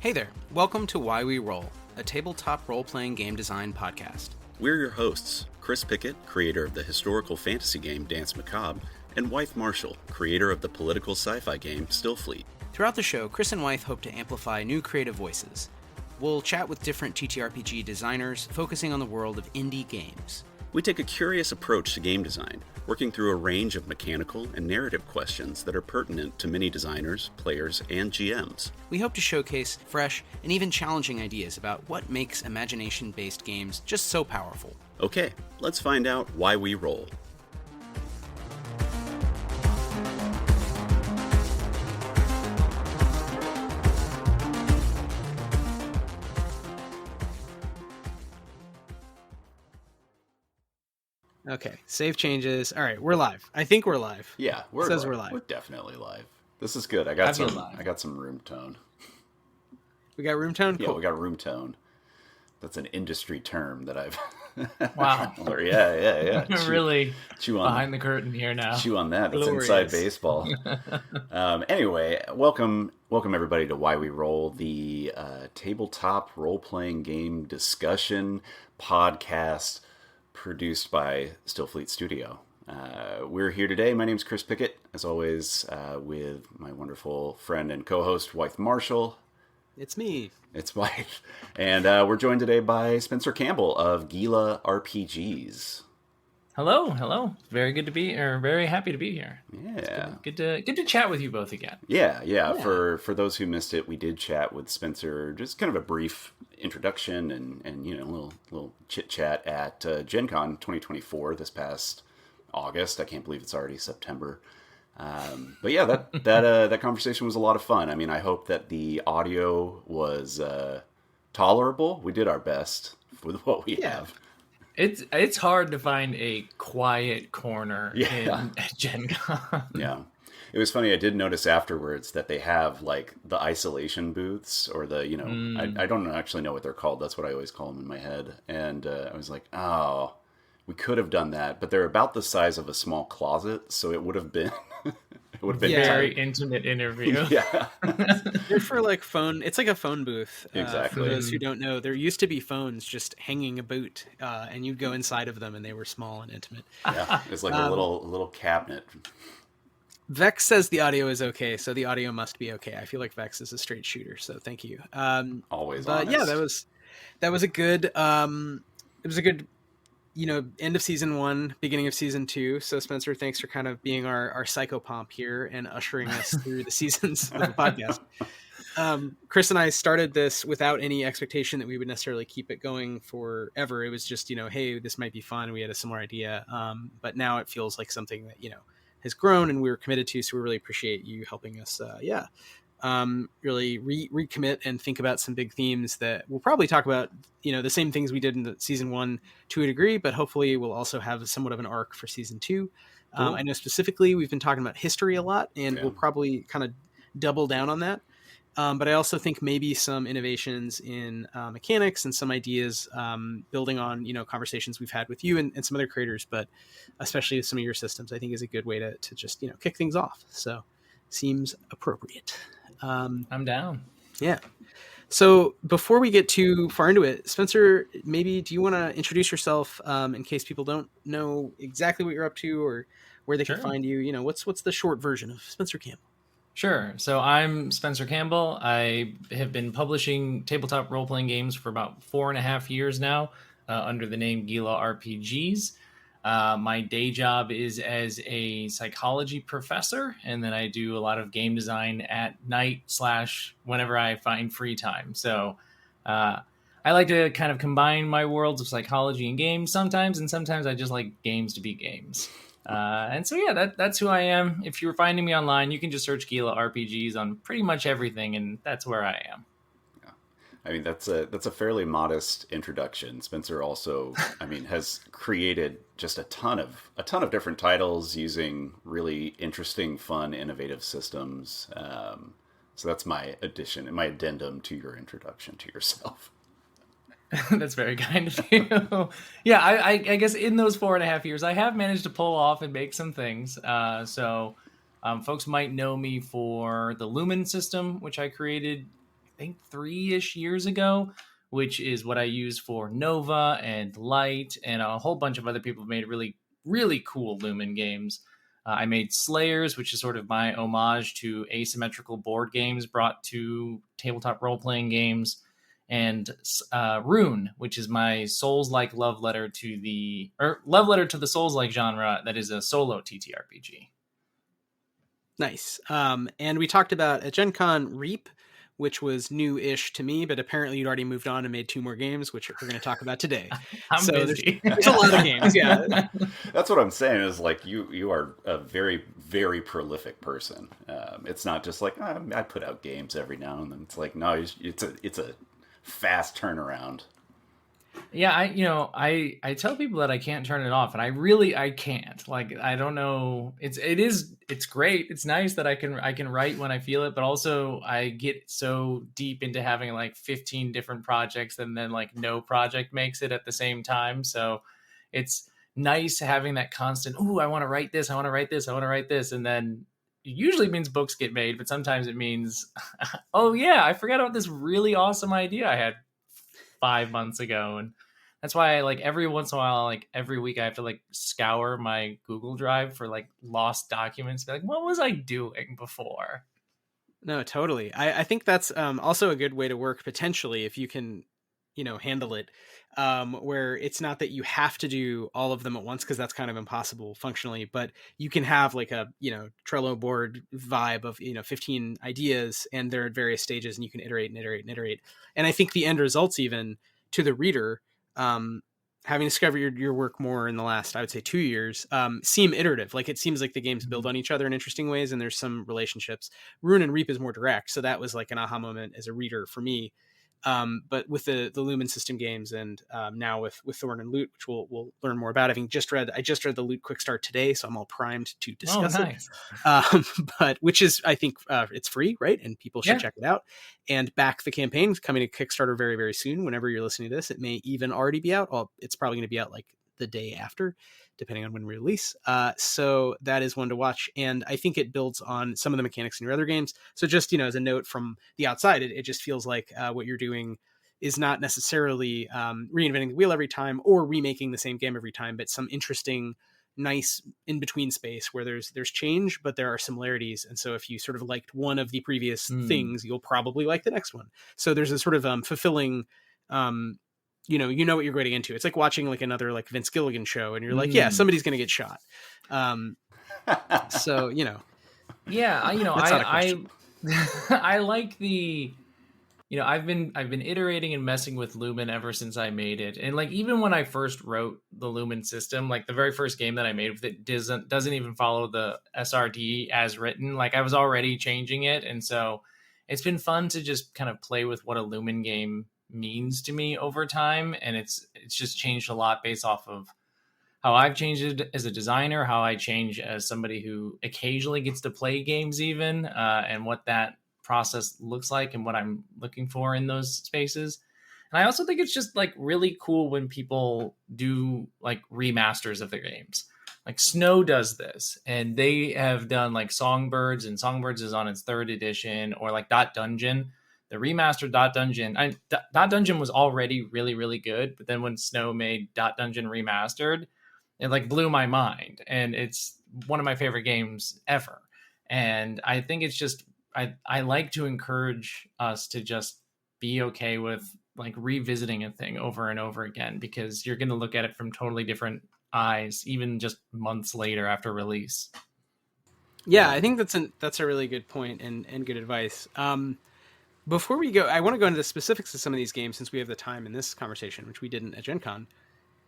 Hey there, welcome to Why We Roll, a tabletop role-playing game design podcast. We're your hosts, Chris Pickett, creator of the historical fantasy game Dance Macabre, and Wythe Marshall, creator of the political sci-fi game Stillfleet. Throughout the show, Chris and Wythe hope to amplify new creative voices. We'll chat with different TTRPG designers, focusing on the world of indie games. We take a curious approach to game design, working through a range of mechanical and narrative questions that are pertinent to many designers, players, and GMs. We hope to showcase fresh and even challenging ideas about what makes imagination-based games just so powerful. Okay, let's find out why we roll. Okay, save changes. All right, we're live. I think we're live. Yeah, we're live. We're definitely live. This is good. I got some room tone. We got room tone? Yeah, cool. We got room tone. That's an industry term that I've... Wow. Yeah. Really chew on behind the curtain here now. Chew on that. That's inside baseball. Anyway, welcome everybody to Why We Roll, the tabletop role-playing game discussion podcast produced by Stillfleet Studio. We're here today. My name's Chris Pickett, as always, with my wonderful friend and co-host, Wythe Marshall. It's me. It's Wythe. And we're joined today by Spencer Campbell of Gila RPGs. Hello. Very good to be, or very happy to be here. Yeah. Good to chat with you both again. Yeah. For those who missed it, we did chat with Spencer, just kind of a brief introduction and a little chit chat at Gen Con 2024 this past August. I can't believe it's already September. But yeah, that conversation was a lot of fun. I mean, I hope that the audio was tolerable. We did our best with what we have. It's hard to find a quiet corner at Gen Con. Yeah. It was funny. I did notice afterwards that they have like the isolation booths or the, I don't actually know what they're called. That's what I always call them in my head. And I was like, oh, we could have done that, but they're about the size of a small closet. So it would have been, very intimate interview. Yeah. They're for like phone. It's like a phone booth. Exactly. For those who don't know, there used to be phones just hanging about, and you'd go inside of them, and they were small and intimate. Yeah, it's like a little cabinet. Vex says the audio is okay, so the audio must be okay. I feel like Vex is a straight shooter, so thank you. Always honest. Yeah, that was a good. It was a good. End of season 1, beginning of season 2. So Spencer, thanks for kind of being our psychopomp here and ushering us through the seasons of the podcast. Chris and I started this without any expectation that we would necessarily keep it going forever. It was just, hey, this might be fun. We had a similar idea. But now it feels like something that, has grown and we were committed to. So we really appreciate you helping us. Really recommit and think about some big themes that we'll probably talk about, the same things we did in the season 1 to a degree, but hopefully we'll also have somewhat of an arc for season 2. I know specifically we've been talking about history a lot, and we'll probably kind of double down on that. But I also think maybe some innovations in mechanics and some ideas building on, conversations we've had with you and some other creators, but especially with some of your systems, I think is a good way to just, kick things off. So seems appropriate. I'm down. Yeah. So before we get too far into it, Spencer, maybe do you want to introduce yourself in case people don't know exactly what you're up to or where they can find you? What's the short version of Spencer Campbell? Sure. So I'm Spencer Campbell. I have been publishing tabletop role-playing games for about 4.5 years now under the name Gila RPGs. My day job is as a psychology professor, and then I do a lot of game design at night / whenever I find free time. So I like to kind of combine my worlds of psychology and games sometimes, and sometimes I just like games to be games. And so, that's who I am. If you're finding me online, you can just search Gila RPGs on pretty much everything, and that's where I am. I mean, that's a fairly modest introduction. Spencer also, has created just a ton of different titles using really interesting, fun, innovative systems. So that's my addition and my addendum to your introduction to yourself. That's very kind of you. Yeah, I guess in those 4.5 years, I have managed to pull off and make some things. So folks might know me for the Lumen system, which I created think 3-ish years ago, which is what I use for Nova and Light, and a whole bunch of other people have made really, really cool Lumen games. I made Slayers, which is sort of my homage to asymmetrical board games brought to tabletop role-playing games, and Rune, which is my Souls-like love letter to the Souls-like genre that is a solo TTRPG. Nice. And we talked about at Gen Con Reap, which was new-ish to me, but apparently you'd already moved on and made 2 more games, which we're going to talk about today. I'm busy. There's a lot of games, yeah. That's what I'm saying is like you are a very, very prolific person. It's not just like I put out games every now and then. It's like, no, it's a fast turnaround. Yeah, I tell people that I can't turn it off, and I can't. Like, I don't know. It's great. It's nice that I can write when I feel it, but also I get so deep into having like 15 different projects, and then like no project makes it at the same time. So it's nice having that constant, "Ooh, I want to write this, I want to write this, I want to write this," and then it usually means books get made, but sometimes it means, "Oh yeah, I forgot about this really awesome idea I had 5 months ago." And that's why like every once in a while, like every week, I have to like scour my Google Drive for like lost documents, be like, what was I doing before? No, totally. I think that's also a good way to work potentially if you can, handle it, where it's not that you have to do all of them at once, because that's kind of impossible functionally, but you can have like a, Trello board vibe of, 15 ideas, and they're at various stages, and you can iterate and iterate and iterate. And I think the end results, even to the reader, having discovered your work more in the last, I would say 2 years, seem iterative. Like it seems like the games build on each other in interesting ways, and there's some relationships. Rune and Reap is more direct. So that was like an aha moment as a reader for me. But with the Lumen system games, and now with Thorn and Loot, which we'll learn more about. I just read the Loot Quick Start today, so I'm all primed to discuss nice. it. But which is, I think, it's free, right? And people should check it out and back the campaign. It's coming to Kickstarter very, very soon. Whenever you're listening to this, it may even already be out. It's probably going to be out like the day after, depending on when we release. So that is one to watch. And I think it builds on some of the mechanics in your other games. So just, as a note from the outside, it just feels like what you're doing is not necessarily reinventing the wheel every time or remaking the same game every time, but some interesting, nice in-between space where there's change, but there are similarities. And so if you sort of liked one of the previous things, you'll probably like the next one. So there's a sort of fulfilling, you know what you're getting into. It's like watching like another like Vince Gilligan show, and you're like, yeah, somebody's going to get shot. So, yeah, I I like the, I've been iterating and messing with Lumen ever since I made it. And like, even when I first wrote the Lumen system, like the very first game that I made with it doesn't even follow the SRD as written. Like I was already changing it. And so it's been fun to just kind of play with what a Lumen game means to me over time, and it's just changed a lot based off of how I've changed it as a designer, how I change as somebody who occasionally gets to play games even, and what that process looks like and what I'm looking for in those spaces. And I also think it's just like really cool when people do like remasters of their games. Like Snow does this, and they have done like Songbirds, and Songbirds is on its 3rd edition, or like Dot Dungeon. The remastered Dot Dungeon. Dot Dungeon was already really, really good, but then when Snow made Dot Dungeon Remastered, it like blew my mind, and it's one of my favorite games ever. And I think it's just I like to encourage us to just be okay with like revisiting a thing over and over again, because you're going to look at it from totally different eyes, even just months later after release. Yeah, I think that's a really good point and good advice. Before we go, I want to go into the specifics of some of these games, since we have the time in this conversation, which we didn't at Gen Con.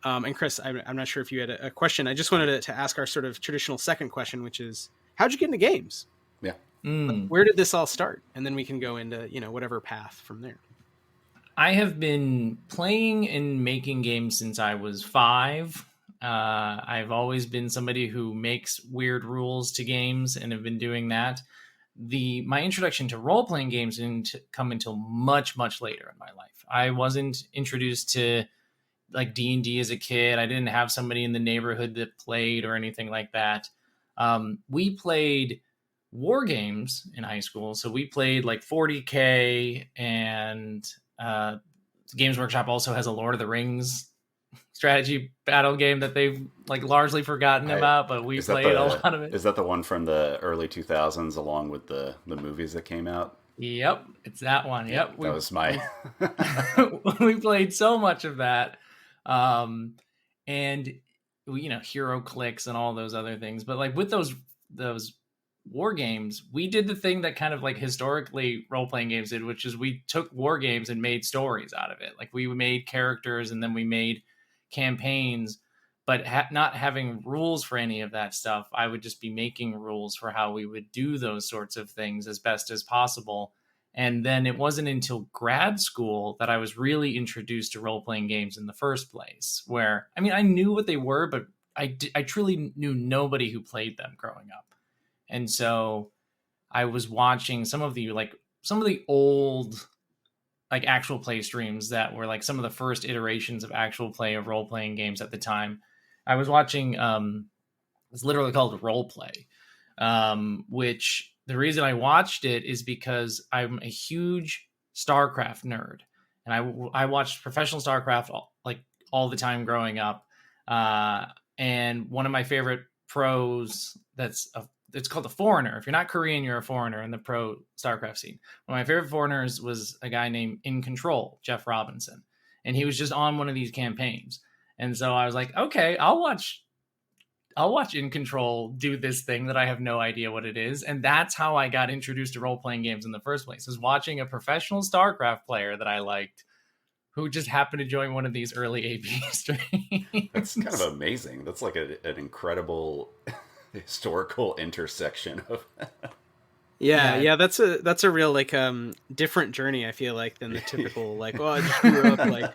And Chris, I'm not sure if you had a question. I just wanted to ask our sort of traditional second question, which is, how'd you get into games? Yeah. Where did this all start? And then we can go into, whatever path from there. I have been playing and making games since I was 5. I've always been somebody who makes weird rules to games, and have been doing that. My introduction to role-playing games didn't come until much, much later in my life. I wasn't introduced to like D&D as a kid. I didn't have somebody in the neighborhood that played or anything like that. We played war games in high school. So we played like 40K, and Games Workshop also has a Lord of the Rings strategy battle game that they've like largely forgotten about, but we played a lot of it. Is that the one from the early 2000s along with the movies that came out? Yep, it's that one. Yep, that was my we played so much of that. And Hero Clicks and all those other things. But like with those war games, we did the thing that kind of like historically role-playing games did, which is we took war games and made stories out of it. Like we made characters and then we made campaigns, but not having rules for any of that stuff. I would just be making rules for how we would do those sorts of things as best as possible. And then it wasn't until grad school that I was really introduced to role-playing games in the first place, where, I mean, I knew what they were, but I truly knew nobody who played them growing up. And so I was watching some of the old like actual play streams that were like some of the first iterations of actual play of role-playing games at the time. I was watching, it's literally called Role Play, which the reason I watched it is because I'm a huge StarCraft nerd, and I watched professional StarCraft all the time growing up. And one of my favorite pros it's called a foreigner. If you're not Korean, you're a foreigner in the pro StarCraft scene. One of my favorite foreigners was a guy named In Control, Jeff Robinson. And he was just on one of these campaigns. And so I was like, okay, I'll watch In Control do this thing that I have no idea what it is. And that's how I got introduced to role-playing games in the first place, is watching a professional StarCraft player that I liked who just happened to join one of these early AP streams. That's kind of amazing. That's like an incredible historical intersection of yeah, that's a real like different journey, I feel like, than the typical like, I just grew up like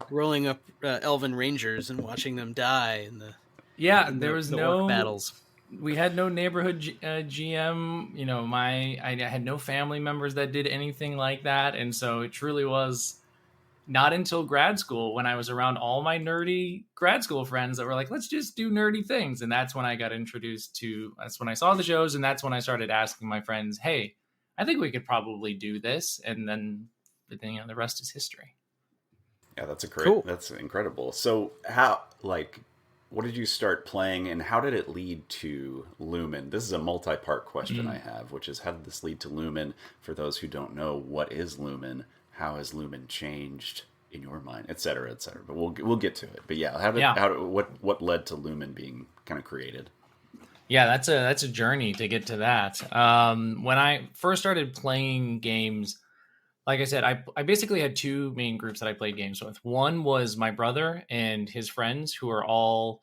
rolling up elven rangers and watching them die in the there was no battles. We had no neighborhood GM. I had no family members that did anything like that, and so it truly was not until grad school, when I was around all my nerdy grad school friends that were like, let's just do nerdy things. And that's when I got introduced to, that's when I saw the shows. And that's when I started asking my friends, hey, I think we could probably do this. And then, the rest is history. Yeah, that's incredible. So what did you start playing and how did it lead to Lumen? This is a multi-part question I have, which is, how did this lead to Lumen? For those who don't know, what is Lumen? How has Lumen changed in your mind, et cetera, et cetera? But we'll get to it. But yeah, what led to Lumen being kind of created? Yeah, that's a journey to get to that. When I first started playing games, like I said, I basically had two main groups that I played games with. One was my brother and his friends, who are all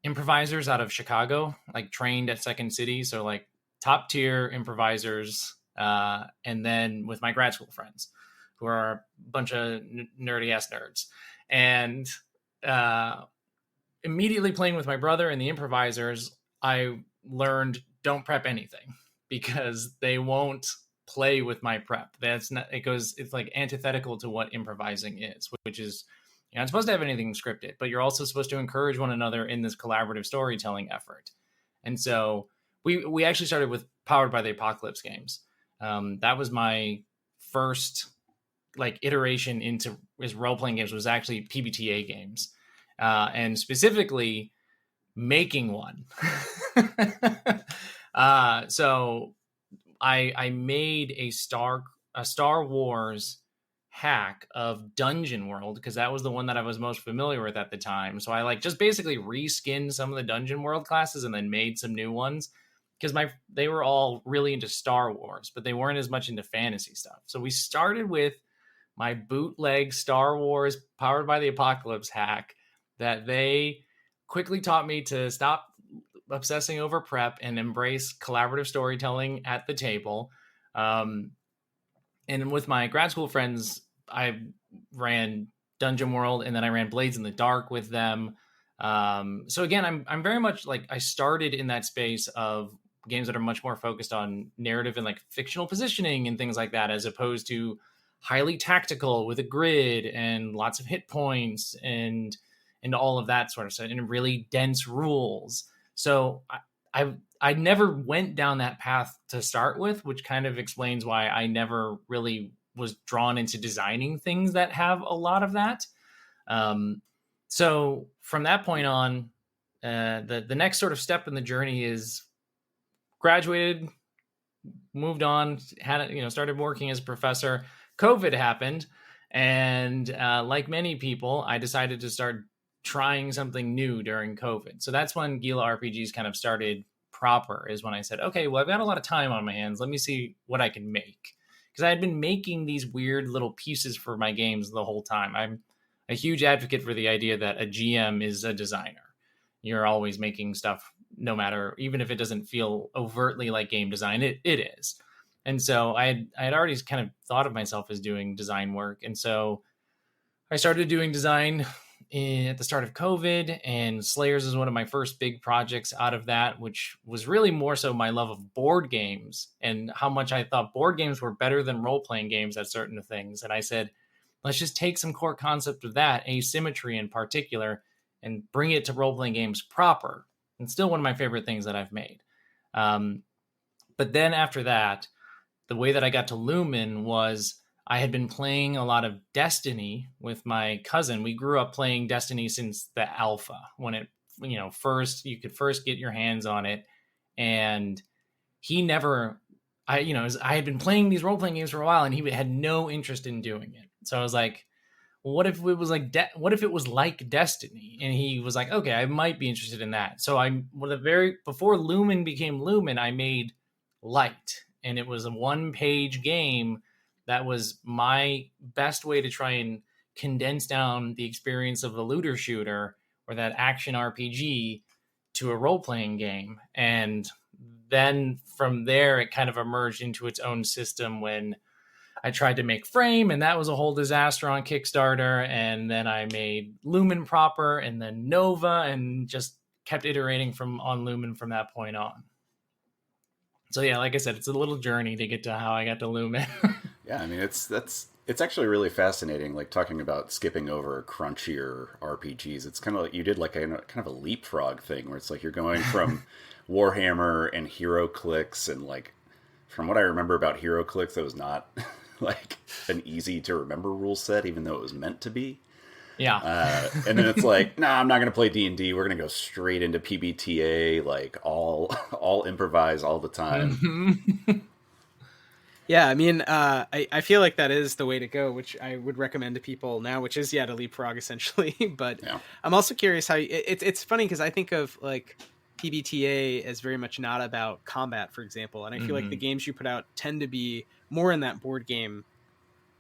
improvisers out of Chicago, like trained at Second City, so like top tier improvisers. And then with my grad school friends, who are a bunch of nerdy ass nerds. And immediately playing with my brother and the improvisers, I learned don't prep anything, because they won't play with my prep. It's like antithetical to what improvising is, which is, you're not supposed to have anything scripted, but you're also supposed to encourage one another in this collaborative storytelling effort. And so we actually started with Powered by the Apocalypse games. That was my first like iteration into his role-playing games, was actually PBTA games, and specifically making one. So I made a Star Wars hack of Dungeon World, because that was the one that I was most familiar with at the time. So I like just basically reskinned some of the Dungeon World classes and then made some new ones, because they were all really into Star Wars, but they weren't as much into fantasy stuff. So we started with my bootleg Star Wars Powered by the Apocalypse hack that they quickly taught me to stop obsessing over prep and embrace collaborative storytelling at the table. And with my grad school friends, I ran Dungeon World, and then I ran Blades in the Dark with them. So again, I'm very much like, I started in that space of games that are much more focused on narrative and like fictional positioning and things like that, as opposed to highly tactical with a grid and lots of hit points and all of that sort of stuff, and really dense rules. So I I never went down that path to start with, which kind of explains why I never really was drawn into designing things that have a lot of that. So from that point on, the next sort of step in the journey is graduated, moved on, started working as a professor. COVID happened, and like many people, I decided to start trying something new during COVID. So that's when Gila RPGs kind of started proper, is when I said, okay, well, I've got a lot of time on my hands. Let me see what I can make. Because I had been making these weird little pieces for my games the whole time. I'm a huge advocate for the idea that a GM is a designer. You're always making stuff, no matter, even if it doesn't feel overtly like game design, it is. And so I had already kind of thought of myself as doing design work. And so I started doing design at the start of COVID, and Slayers is one of my first big projects out of that, which was really more so my love of board games and how much I thought board games were better than role-playing games at certain things. And I said, let's just take some core concept of that, asymmetry in particular, and bring it to role-playing games proper. And still one of my favorite things that I've made. But then after that, the way that I got to Lumen was I had been playing a lot of Destiny with my cousin. We grew up playing Destiny since the alpha, when it, first, you could first get your hands on it. And he never, I had been playing these role-playing games for a while, and he had no interest in doing it. So I was like, well, what if it was like Destiny? And he was like, okay, I might be interested in that. So before Lumen became Lumen, I made Light, and it was a 1-page game that was my best way to try and condense down the experience of a looter shooter or that action RPG to a role-playing game. And then from there, it kind of emerged into its own system when I tried to make Frame, and that was a whole disaster on Kickstarter. And then I made Lumen proper, and then Nova, and just kept iterating on Lumen from that point on. So yeah, like I said, it's a little journey to get to how I got to Lumen. Yeah, I mean, it's actually really fascinating, like talking about skipping over crunchier RPGs. It's kind of like you did like a kind of a leapfrog thing where it's like you're going from Warhammer and HeroClix, and like from what I remember about HeroClix, it was not like an easy to remember rule set, even though it was meant to be. Yeah. And then it's like, nah, I'm not going to play D&D. We're going to go straight into PBTA, like all improvise all the time. Yeah, I mean, I feel like that is the way to go, which I would recommend to people now, which is, to leapfrog essentially. But yeah. I'm also curious how it's funny because I think of like PBTA as very much not about combat, for example. And I feel like the games you put out tend to be more in that board game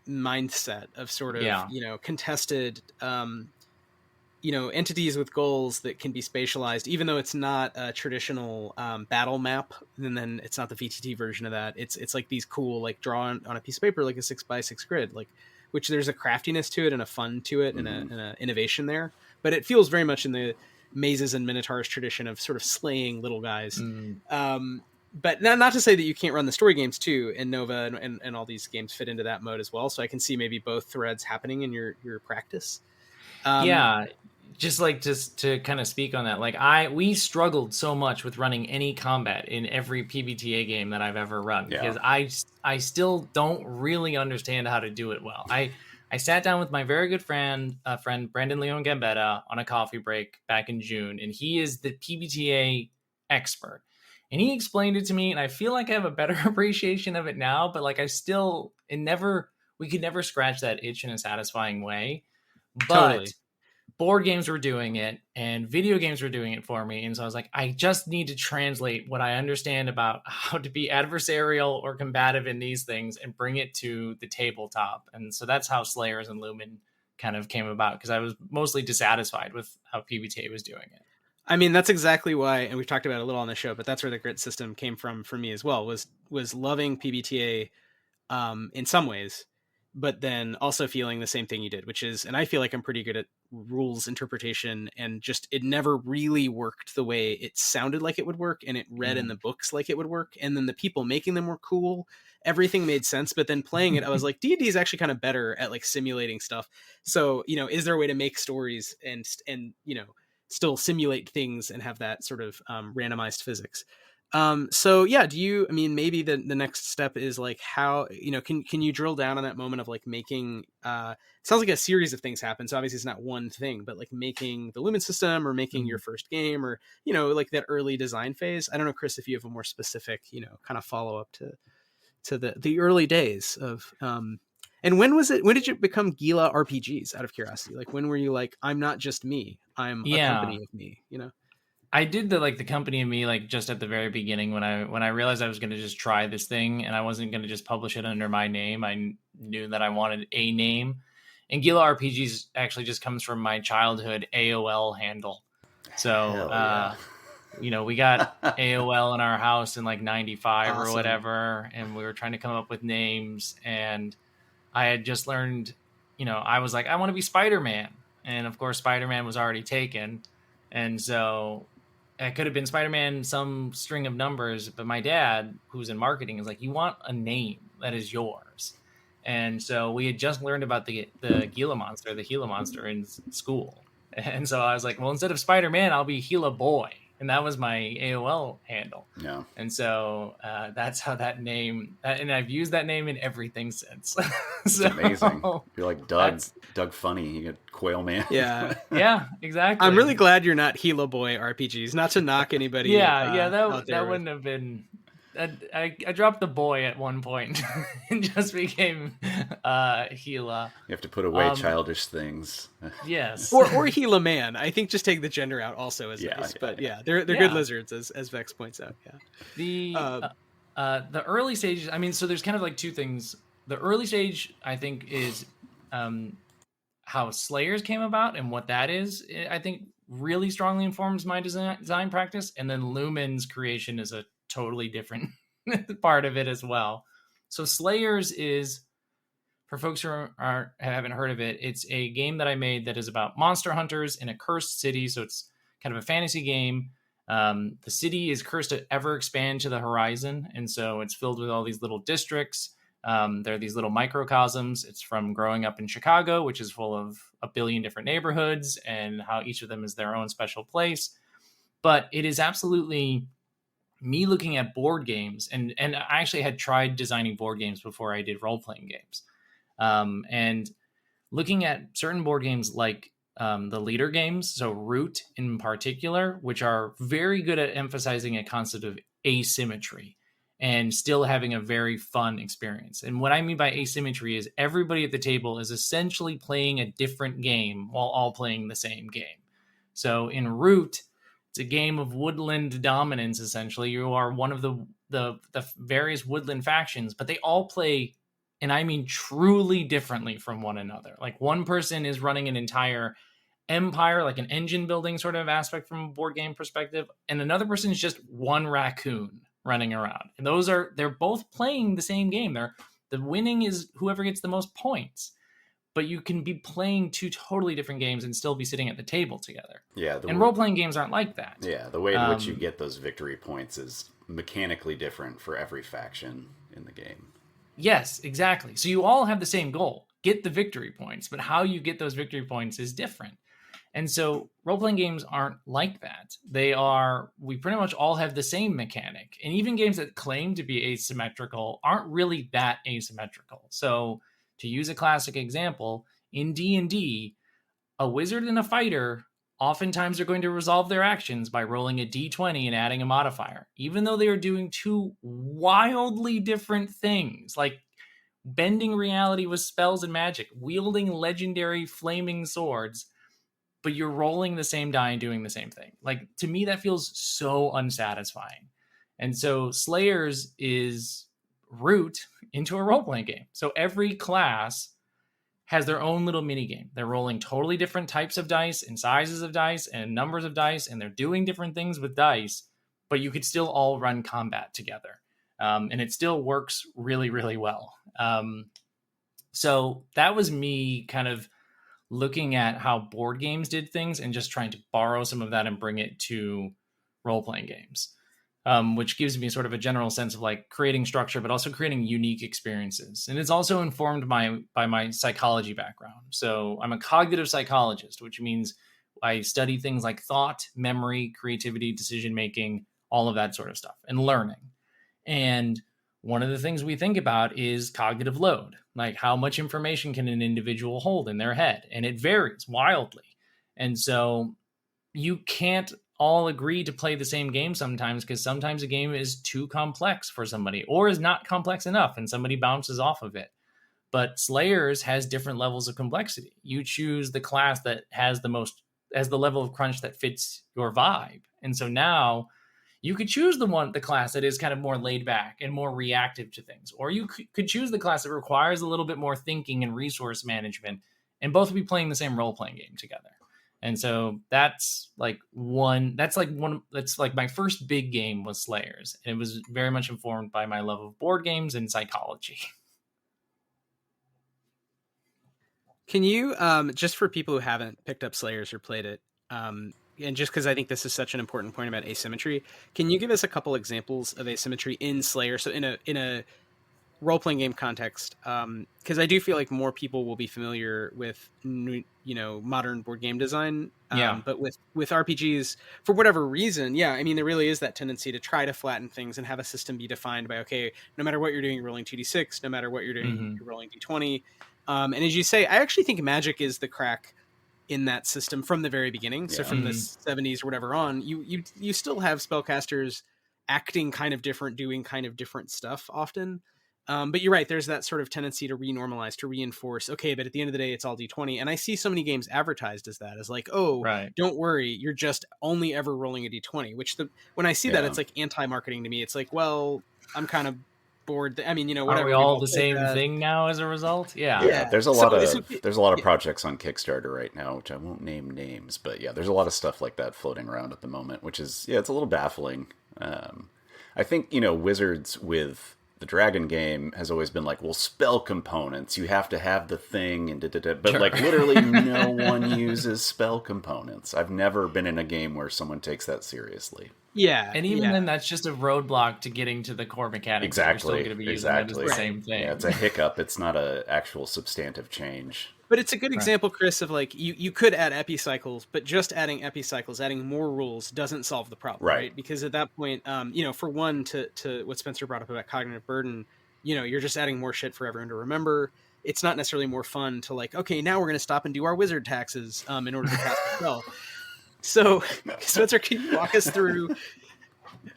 mindset of sort of, contested, entities with goals that can be spatialized, even though it's not a traditional battle map. And then it's not the VTT version of that. It's like these cool, like drawn on a piece of paper, like a 6x6 grid, like which there's a craftiness to it and a fun to it and a innovation there. But it feels very much in the mazes and minotaurs tradition of sort of slaying little guys. But not to say that you can't run the story games too, and Nova and all these games fit into that mode as well. So I can see maybe both threads happening in your practice. Just to kind of speak on that, like we struggled so much with running any combat in every PBTA game that I've ever run because I still don't really understand how to do it well. I sat down with my very good friend Brandon Leon Gambetta on a coffee break back in June, and he is the PBTA expert. And he explained it to me, and I feel like I have a better appreciation of it now, but like we could never scratch that itch in a satisfying way. But totally. Board games were doing it, and video games were doing it for me. And so I was like, I just need to translate what I understand about how to be adversarial or combative in these things and bring it to the tabletop. And so that's how Slayers and Lumen kind of came about, because I was mostly dissatisfied with how PBTA was doing it. I mean, that's exactly why, and we've talked about it a little on the show, but that's where the grit system came from for me as well, was loving PBTA in some ways, but then also feeling the same thing you did, which is, and I feel like I'm pretty good at rules interpretation, and just it never really worked the way it sounded like it would work, and it read in the books like it would work, and then the people making them were cool. Everything made sense, but then playing it, I was like, D&D is actually kind of better at like simulating stuff. So, is there a way to make stories and still simulate things and have that sort of randomized physics? So yeah, I mean, maybe the next step is like how, can you drill down on that moment of like making, it sounds like a series of things happen. So obviously it's not one thing, but like making the Lumen system or making your first game or, like that early design phase. I don't know, Chris, if you have a more specific, kind of follow up to the early days of, and when did you become Gila RPGs, out of curiosity? Like, when were you like, I'm not just me, I'm a Yeah. company of me? I did the company of me like just at the very beginning when I realized I was going to just try this thing and I wasn't going to just publish it under my name. I knew that I wanted a name, and Gila RPGs actually just comes from my childhood AOL handle. So Hell yeah. we got AOL in our house in like '95 or Awesome. whatever, and we were trying to come up with names, and I had just learned, I was like, I want to be Spider-Man, and of course Spider-Man was already taken, and so it could have been Spider-Man, some string of numbers, but my dad, who's in marketing, is like, you want a name that is yours. And so we had just learned about the Gila monster, the Gila monster in school. And so I was like, well, instead of Spider-Man, I'll be Gila Boy. And that was my AOL handle. Yeah. And so that's how that name, and I've used that name in everything since. It's amazing. You're like Doug Funny. You get Quail Man. Yeah. Yeah, exactly. I'm really glad you're not Gila Boy RPGs. Not to knock anybody. Yeah, out there that wouldn't have been. I dropped the boy at one point and just became Gila. You have to put away childish things. Yes, or Gila Man. I think just take the gender out also is Yeah, nice. yeah, But yeah. they're good lizards, as Vex points out. Yeah. The early stages. I mean, so there's kind of like two things. The early stage, I think, is how Slayers came about and what that is. I think really strongly informs my design practice, and then Lumen's creation is a totally different part of it as well. So Slayers is, for folks who haven't heard of it, it's a game that I made that is about monster hunters in a cursed city. So it's kind of a fantasy game. The city is cursed to ever expand to the horizon, and so it's filled with all these little districts. There are these little microcosms. It's from growing up in Chicago, which is full of a billion different neighborhoods, and how each of them is their own special place. But it is absolutely me looking at board games, and I actually had tried designing board games before I did role-playing games. And looking at certain board games like the leader games, so Root in particular, which are very good at emphasizing a concept of asymmetry and still having a very fun experience. And what I mean by asymmetry is everybody at the table is essentially playing a different game while all playing the same game. So in Root, it's a game of woodland dominance, essentially. You are one of the various woodland factions, but they all play, and I mean truly differently from one another. Like one person is running an entire empire, like an engine building sort of aspect from a board game perspective, and another person is just one raccoon running around. And they're both playing the same game. The winning is whoever gets the most points. But you can be playing two totally different games and still be sitting at the table together. Yeah, and role-playing games aren't like that. Yeah, the way in which you get those victory points is mechanically different for every faction in the game. Yes, exactly. So you all have the same goal, get the victory points, but how you get those victory points is different. And so role-playing games aren't like that. We pretty much all have the same mechanic. And even games that claim to be asymmetrical aren't really that asymmetrical. So to use a classic example, in D&D, a wizard and a fighter oftentimes are going to resolve their actions by rolling a d20 and adding a modifier, even though they are doing two wildly different things, like bending reality with spells and magic, wielding legendary flaming swords, but you're rolling the same die and doing the same thing. Like, to me, that feels so unsatisfying. And so Slayers is root into a role-playing game. So every class has their own little mini game. They're rolling totally different types of dice and sizes of dice and numbers of dice, and they're doing different things with dice, but you could still all run combat together. And it still works really, really well. So that was me kind of looking at how board games did things and just trying to borrow some of that and bring it to role-playing games. Which gives me sort of a general sense of like creating structure, but also creating unique experiences. And it's also informed by my psychology background. So I'm a cognitive psychologist, which means I study things like thought, memory, creativity, decision-making, all of that sort of stuff, and learning. And one of the things we think about is cognitive load, like how much information can an individual hold in their head, and it varies wildly. And so you can't all agree to play the same game sometimes, because sometimes a game is too complex for somebody or is not complex enough and somebody bounces off of it. But Slayers has different levels of complexity. You choose the class that has the level of crunch that fits your vibe. And so now you could choose the class that is kind of more laid back and more reactive to things, or you could choose the class that requires a little bit more thinking and resource management, and both be playing the same role-playing game together. And so that's like my first big game was Slayers. And it was very much informed by my love of board games and psychology. Can you, just for people who haven't picked up Slayers or played it, and just because I think this is such an important point about asymmetry, can you give us a couple examples of asymmetry in Slayer? So in a role-playing game context, because I do feel like more people will be familiar with modern board game design, but with RPGs, for whatever reason, I mean, there really is that tendency to try to flatten things and have a system be defined by, okay, no matter what you're doing, you're rolling 2d6, no matter what you're doing, you're rolling d20. And as you say, I actually think Magic is the crack in that system from the very beginning. So from the 70s or whatever on, you still have spellcasters acting kind of different, doing kind of different stuff often. But you're right, there's that sort of tendency to renormalize, to reinforce, okay, but at the end of the day, it's all D20. And I see so many games advertised as that, as like, don't worry, you're just only ever rolling a D20, which when I see that, it's like anti-marketing to me. It's like, well, I'm kind of bored. I mean, whatever. Are we all the same thing now as a result? Yeah. There's a lot of projects on Kickstarter right now, which I won't name names, but there's a lot of stuff like that floating around at the moment, which is, it's a little baffling. I think, Wizards with the Dragon game has always been like, well, spell components, you have to have the thing, and but like literally no one uses spell components. I've never been in a game where someone takes that seriously. And even then, that's just a roadblock to getting to the core mechanics. Exactly. You're still going to be using that as the same thing. Yeah, it's a hiccup. It's not an actual substantive change. But it's a good example, Chris, of like, you could add epicycles, but just adding epicycles, adding more rules doesn't solve the problem, right? Because at that point, for one, to what Spencer brought up about cognitive burden, you're just adding more shit for everyone to remember. It's not necessarily more fun to like, okay, now we're going to stop and do our wizard taxes in order to cast a spell. So, Spencer, can you walk us through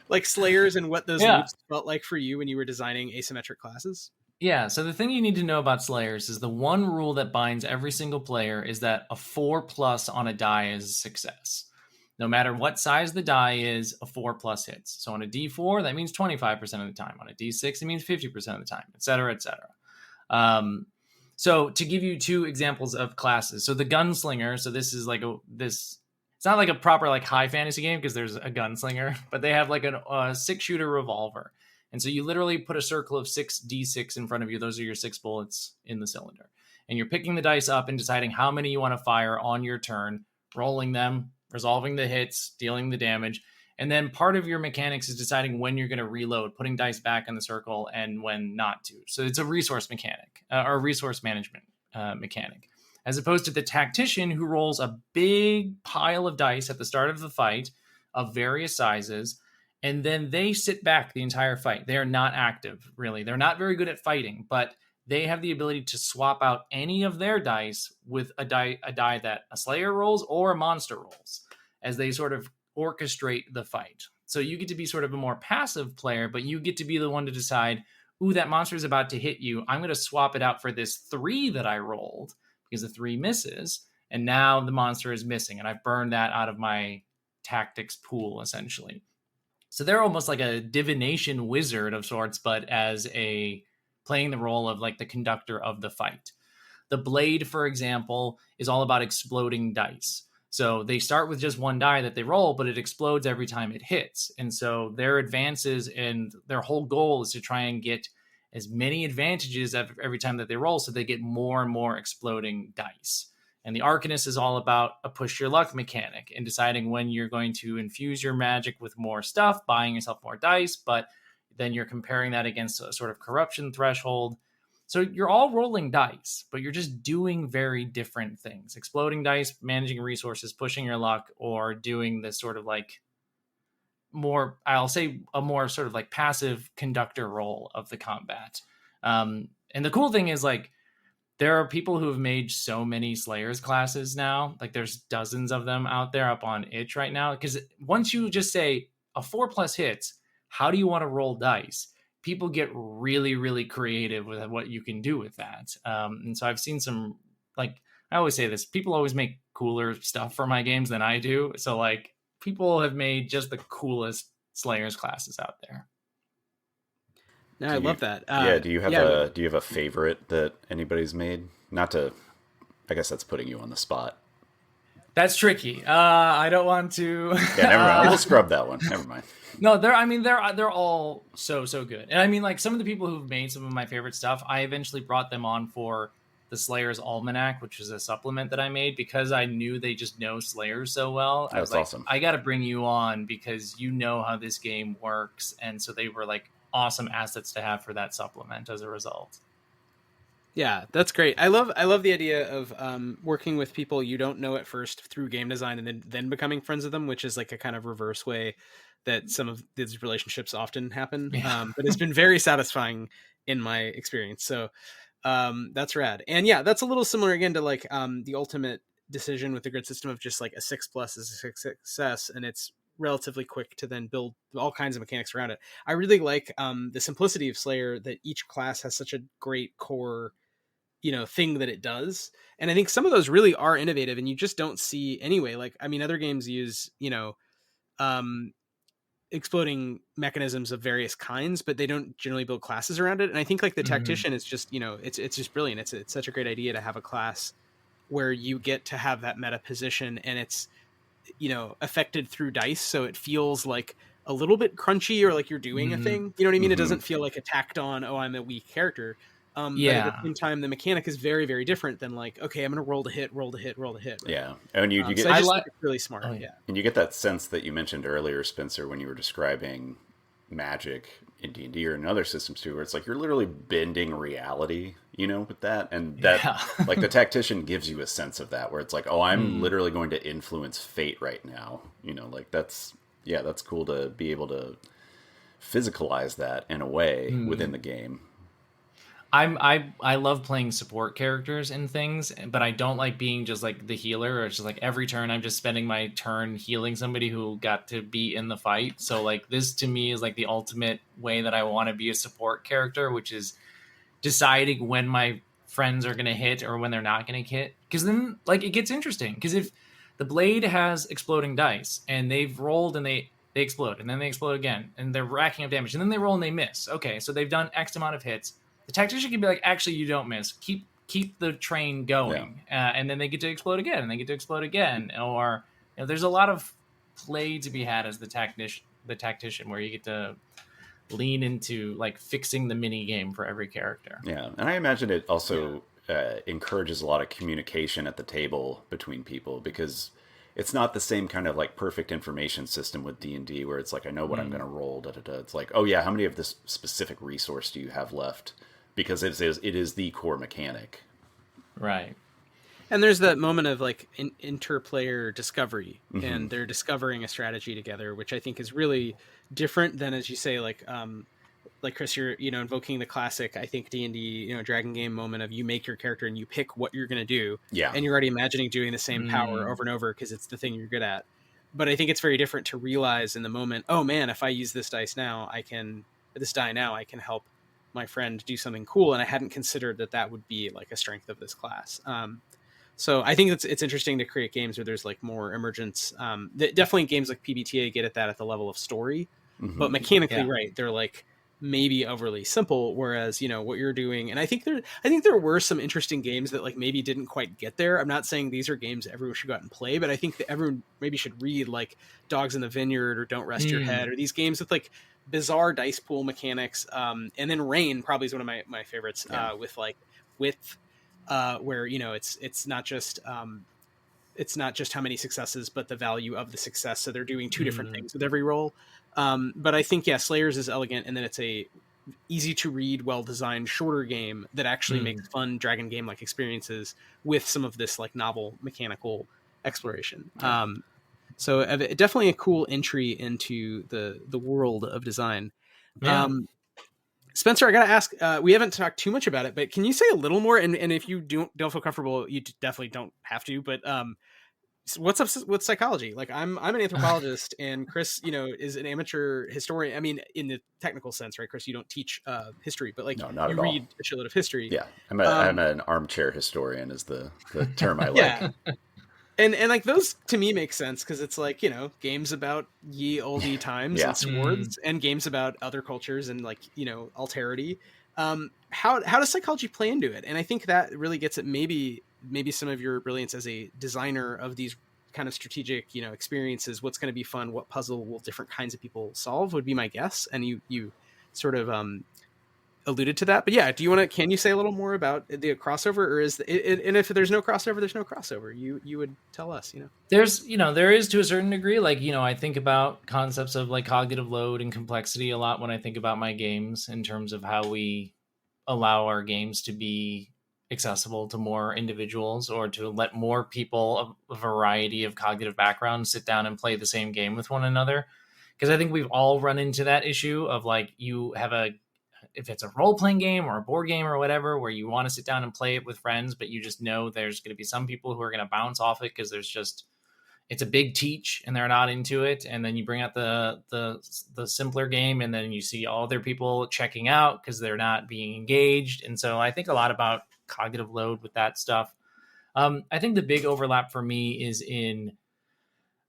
like Slayers and what those loops felt like for you when you were designing asymmetric classes? Yeah, so the thing you need to know about Slayers is the one rule that binds every single player is that a 4+ on a die is a success. No matter what size the die is, a 4+ hits. So on a D4, that means 25% of the time. On a D6, it means 50% of the time, et cetera, et cetera. So to give you two examples of classes, so the Gunslinger, so this is like it's not like a proper like high fantasy game because there's a gunslinger, but they have like a 6-shooter revolver. And so you literally put a circle of 6d6 in front of you. Those are your 6 bullets in the cylinder. And you're picking the dice up and deciding how many you want to fire on your turn, rolling them, resolving the hits, dealing the damage. And then part of your mechanics is deciding when you're going to reload, putting dice back in the circle and when not to. So it's a resource mechanic or resource management mechanic, as opposed to the tactician who rolls a big pile of dice at the start of the fight of various sizes. And then they sit back the entire fight. They are not active, really. They're not very good at fighting, but they have the ability to swap out any of their dice with a die that a Slayer rolls or a monster rolls as they sort of orchestrate the fight. So you get to be sort of a more passive player, but you get to be the one to decide, ooh, that monster is about to hit you. I'm going to swap it out for this 3 that I rolled because the 3 misses. And now the monster is missing. And I've burned that out of my tactics pool, essentially. So they're almost like a divination wizard of sorts, but as playing the role of like the conductor of the fight. The Blade, for example, is all about exploding dice. So they start with just one die that they roll, but it explodes every time it hits. And so their advances and their whole goal is to try and get as many advantages every time that they roll so they get more and more exploding dice. And the Arcanist is all about a push your luck mechanic and deciding when you're going to infuse your magic with more stuff, buying yourself more dice, but then you're comparing that against a sort of corruption threshold. So you're all rolling dice, but you're just doing very different things. Exploding dice, managing resources, pushing your luck, or doing this sort of like more, I'll say a more sort of like passive conductor role of the combat. And the cool thing is like there are people who have made so many Slayers classes now. Like there's dozens of them out there up on itch right now. Because once you just say a 4+ hits, how do you want to roll dice? People get really, really creative with what you can do with that. And so I've seen some, like, I always say this, people always make cooler stuff for my games than I do. So like people have made just the coolest Slayers classes out there. No, I love that. Do you have a favorite that anybody's made? Not to, I guess that's putting you on the spot. That's tricky. I don't want to. Yeah, never mind. We'll scrub that one. Never mind. No, they're all so good. And I mean, like some of the people who've made some of my favorite stuff, I eventually brought them on for the Slayers Almanac, which is a supplement that I made because I knew they just know Slayers so well. I was like, awesome. I got to bring you on because you know how this game works, and so they were like awesome assets to have for that supplement as a result. Yeah, that's great. I love the idea of working with people you don't know at first through game design and then becoming friends with them, which is like a kind of reverse way that some of these relationships often happen. Yeah. But it's been very satisfying in my experience. So that's rad. And yeah, that's a little similar again to like the ultimate decision with the grid system of just like a 6+ is a success, and it's relatively quick to then build all kinds of mechanics around it. I really like the simplicity of Slayer, that each class has such a great core thing that it does, and I think some of those really are innovative and you just don't see anyway. Like, I mean, other games use exploding mechanisms of various kinds, but they don't generally build classes around it. And I think like the tactician is just it's just brilliant. It's such a great idea to have a class where you get to have that meta position, and it's affected through dice, so it feels like a little bit crunchy or like you're doing a thing. You know what I mean? It doesn't feel like a tacked on, oh, I'm a weak character. But at the same time, the mechanic is very, very different than like, okay, I'm going to roll to hit. Right? Yeah. And you get, so I just think it's really smart. Oh, yeah. And you get that sense that you mentioned earlier, Spencer, when you were describing Magic in D&D or in other systems too, where it's like you're literally bending reality, with that. And that, like the tactician gives you a sense of that, where it's like, oh, I'm literally going to influence fate right now. Like that's cool to be able to physicalize that in a way within the game. I love playing support characters and things, but I don't like being just like the healer, or it's just like every turn I'm just spending my turn healing somebody who got to be in the fight. So like this to me is like the ultimate way that I want to be a support character, which is deciding when my friends are going to hit or when they're not going to hit. Because then like it gets interesting, because if the blade has exploding dice and they've rolled and they explode and then they explode again and they're racking up damage and then they roll and they miss. Okay, so they've done X amount of hits. The tactician can be like, actually, you don't miss. Keep the train going, and then they get to explode again, and they get to explode again. Or there's a lot of play to be had as the tactician, where you get to lean into like fixing the mini game for every character. Yeah, and I imagine it also encourages a lot of communication at the table between people, because it's not the same kind of like perfect information system with D&D where it's like, I know what I'm going to roll. It's like, oh yeah, how many of this specific resource do you have left? Because it is the core mechanic. Right. And there's that moment of like interplayer discovery, and they're discovering a strategy together, which I think is really different than, as you say, like Chris, you're invoking the classic, I think, D&D Dragon game moment of you make your character and you pick what you're going to do, and you're already imagining doing the same power over and over because it's the thing you're good at. But I think it's very different to realize in the moment, oh man, if I use this die now, I can help my friend do something cool, and I hadn't considered that would be like a strength of this class. So I think it's interesting to create games where there's like more emergence. Definitely games like PBTA get at that at the level of story, but mechanically, right, they're like maybe overly simple. Whereas what you're doing, and I think there were some interesting games that like maybe didn't quite get there. I'm not saying these are games everyone should go out and play, but I think that everyone maybe should read like Dogs in the Vineyard or Don't Rest Your Head, or these games with like bizarre dice pool mechanics, and then Rain probably is one of my favorites, with where it's not just how many successes but the value of the success, so they're doing two different things with every roll. But I think Slayers is elegant, and then it's a easy to read, well designed, shorter game that actually makes fun dragon game like experiences with some of this like novel mechanical exploration. So definitely a cool entry into the world of design. Yeah. Spencer, I gotta ask. We haven't talked too much about it, but can you say a little more? And if you don't feel comfortable, you definitely don't have to. But what's up with psychology? Like I'm an anthropologist, and Chris, is an amateur historian. I mean, in the technical sense, right? Chris, you don't teach history, but like No, not you at all. read a shitload of history. Yeah, I'm an armchair historian is the term I like. Yeah. And like those to me make sense because it's like games about ye olde times Yeah. and swords and games about other cultures and like alterity. How does psychology play into it? And I think that really gets at maybe some of your brilliance as a designer of these kind of strategic experiences. What's going to be fun? What puzzle will different kinds of people solve? Would be my guess. And you sort of alluded to that, but yeah, can you say a little more about the crossover, or is it, and if there's no crossover, there's no crossover, you would tell us. There is to a certain degree, like I think about concepts of like cognitive load and complexity a lot when I think about my games in terms of how we allow our games to be accessible to more individuals, or to let more people of a variety of cognitive backgrounds sit down and play the same game with one another. Because I think we've all run into that issue of like, you have if it's a role-playing game or a board game or whatever, where you want to sit down and play it with friends, but you just know there's going to be some people who are going to bounce off it because it's a big teach and they're not into it. And then you bring out the simpler game, and then you see all their people checking out because they're not being engaged. And so I think a lot about cognitive load with that stuff. I think the big overlap for me is in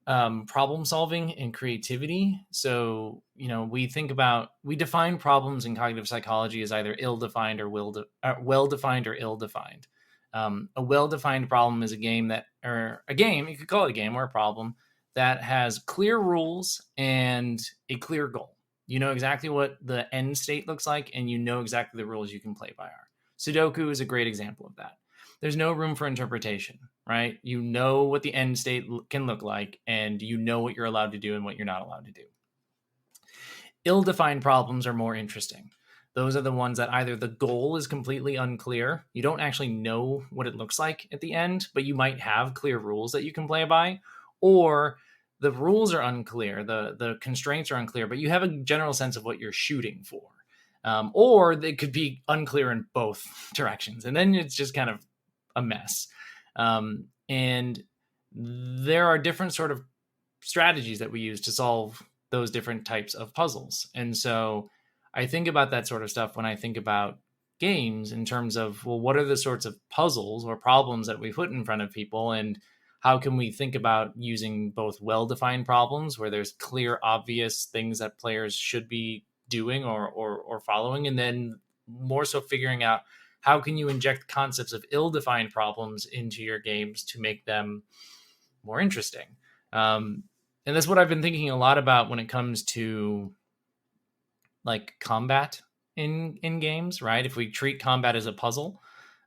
problem solving and creativity. So, we define problems in cognitive psychology as either ill-defined or well-defined or ill-defined. A well-defined problem is a game, you could call it a game or a problem, that has clear rules and a clear goal. You know exactly what the end state looks like, and you know exactly the rules you can play by are. Sudoku is a great example of that. There's no room for interpretation, right? You know what the end state can look like, and you know what you're allowed to do and what you're not allowed to do. Ill-defined problems are more interesting. Those are the ones that either the goal is completely unclear, you don't actually know what it looks like at the end, but you might have clear rules that you can play by, or the rules are unclear, the constraints are unclear, but you have a general sense of what you're shooting for. Or they could be unclear in both directions, and then it's just kind of a mess. And there are different sort of strategies that we use to solve those different types of puzzles. And so I think about that sort of stuff when I think about games in terms of, well, what are the sorts of puzzles or problems that we put in front of people, and how can we think about using both well-defined problems where there's clear, obvious things that players should be doing or following, and then more so figuring out how can you inject concepts of ill-defined problems into your games to make them more interesting. And that's what I've been thinking a lot about when it comes to like combat in games, right? If we treat combat as a puzzle,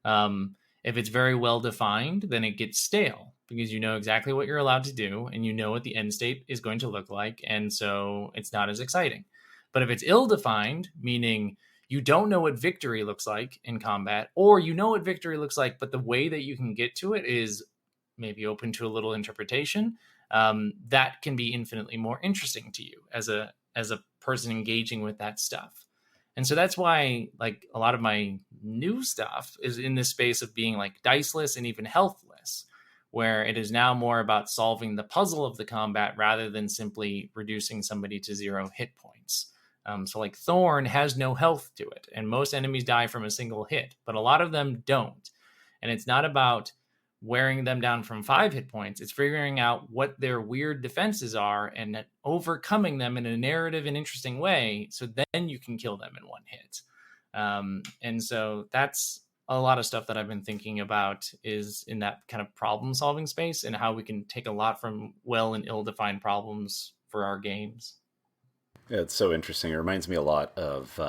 if it's very well defined, then it gets stale because you know exactly what you're allowed to do and you know what the end state is going to look like, and so it's not as exciting. But if it's ill-defined, meaning you don't know what victory looks like in combat, or you know what victory looks like, but the way that you can get to it is maybe open to a little interpretation, that can be infinitely more interesting to you as a person engaging with that stuff. And so that's why like a lot of my new stuff is in this space of being like diceless and even healthless, where it is now more about solving the puzzle of the combat rather than simply reducing somebody to 0 hit points. So like Thorn has no health to it, and most enemies die from a single hit, but a lot of them don't. And it's not about wearing them down from 5 hit points. It's figuring out what their weird defenses are and overcoming them in a narrative and interesting way, so then you can kill them in 1 hit. And so that's a lot of stuff that I've been thinking about, is in that kind of problem solving space, and how we can take a lot from well and ill-defined problems for our games. Yeah, it's so interesting. It reminds me a lot of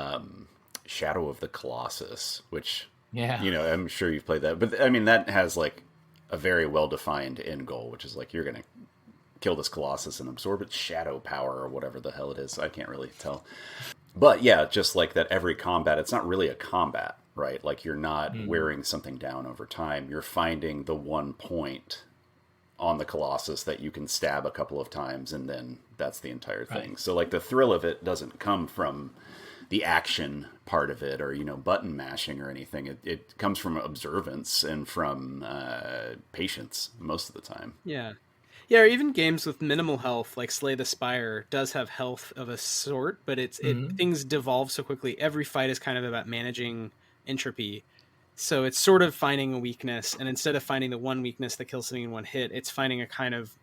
Shadow of the Colossus, which, I'm sure you've played that. But I mean, that has like a very well-defined end goal, which is like you're going to kill this Colossus and absorb its shadow power or whatever the hell it is. I can't really tell. But yeah, just like that, every combat, it's not really a combat, right? Like you're not wearing something down over time. You're finding the one point on the Colossus that you can stab a couple of times and then that's the entire thing. Right. So like the thrill of it doesn't come from the action part of it or button mashing or anything. It comes from observance and from patience most of the time. Yeah. Yeah, or even games with minimal health, like Slay the Spire, does have health of a sort, but Mhm. things devolve so quickly. Every fight is kind of about managing entropy. So it's sort of finding a weakness, and instead of finding the one weakness that kills something in one hit, it's finding a kind of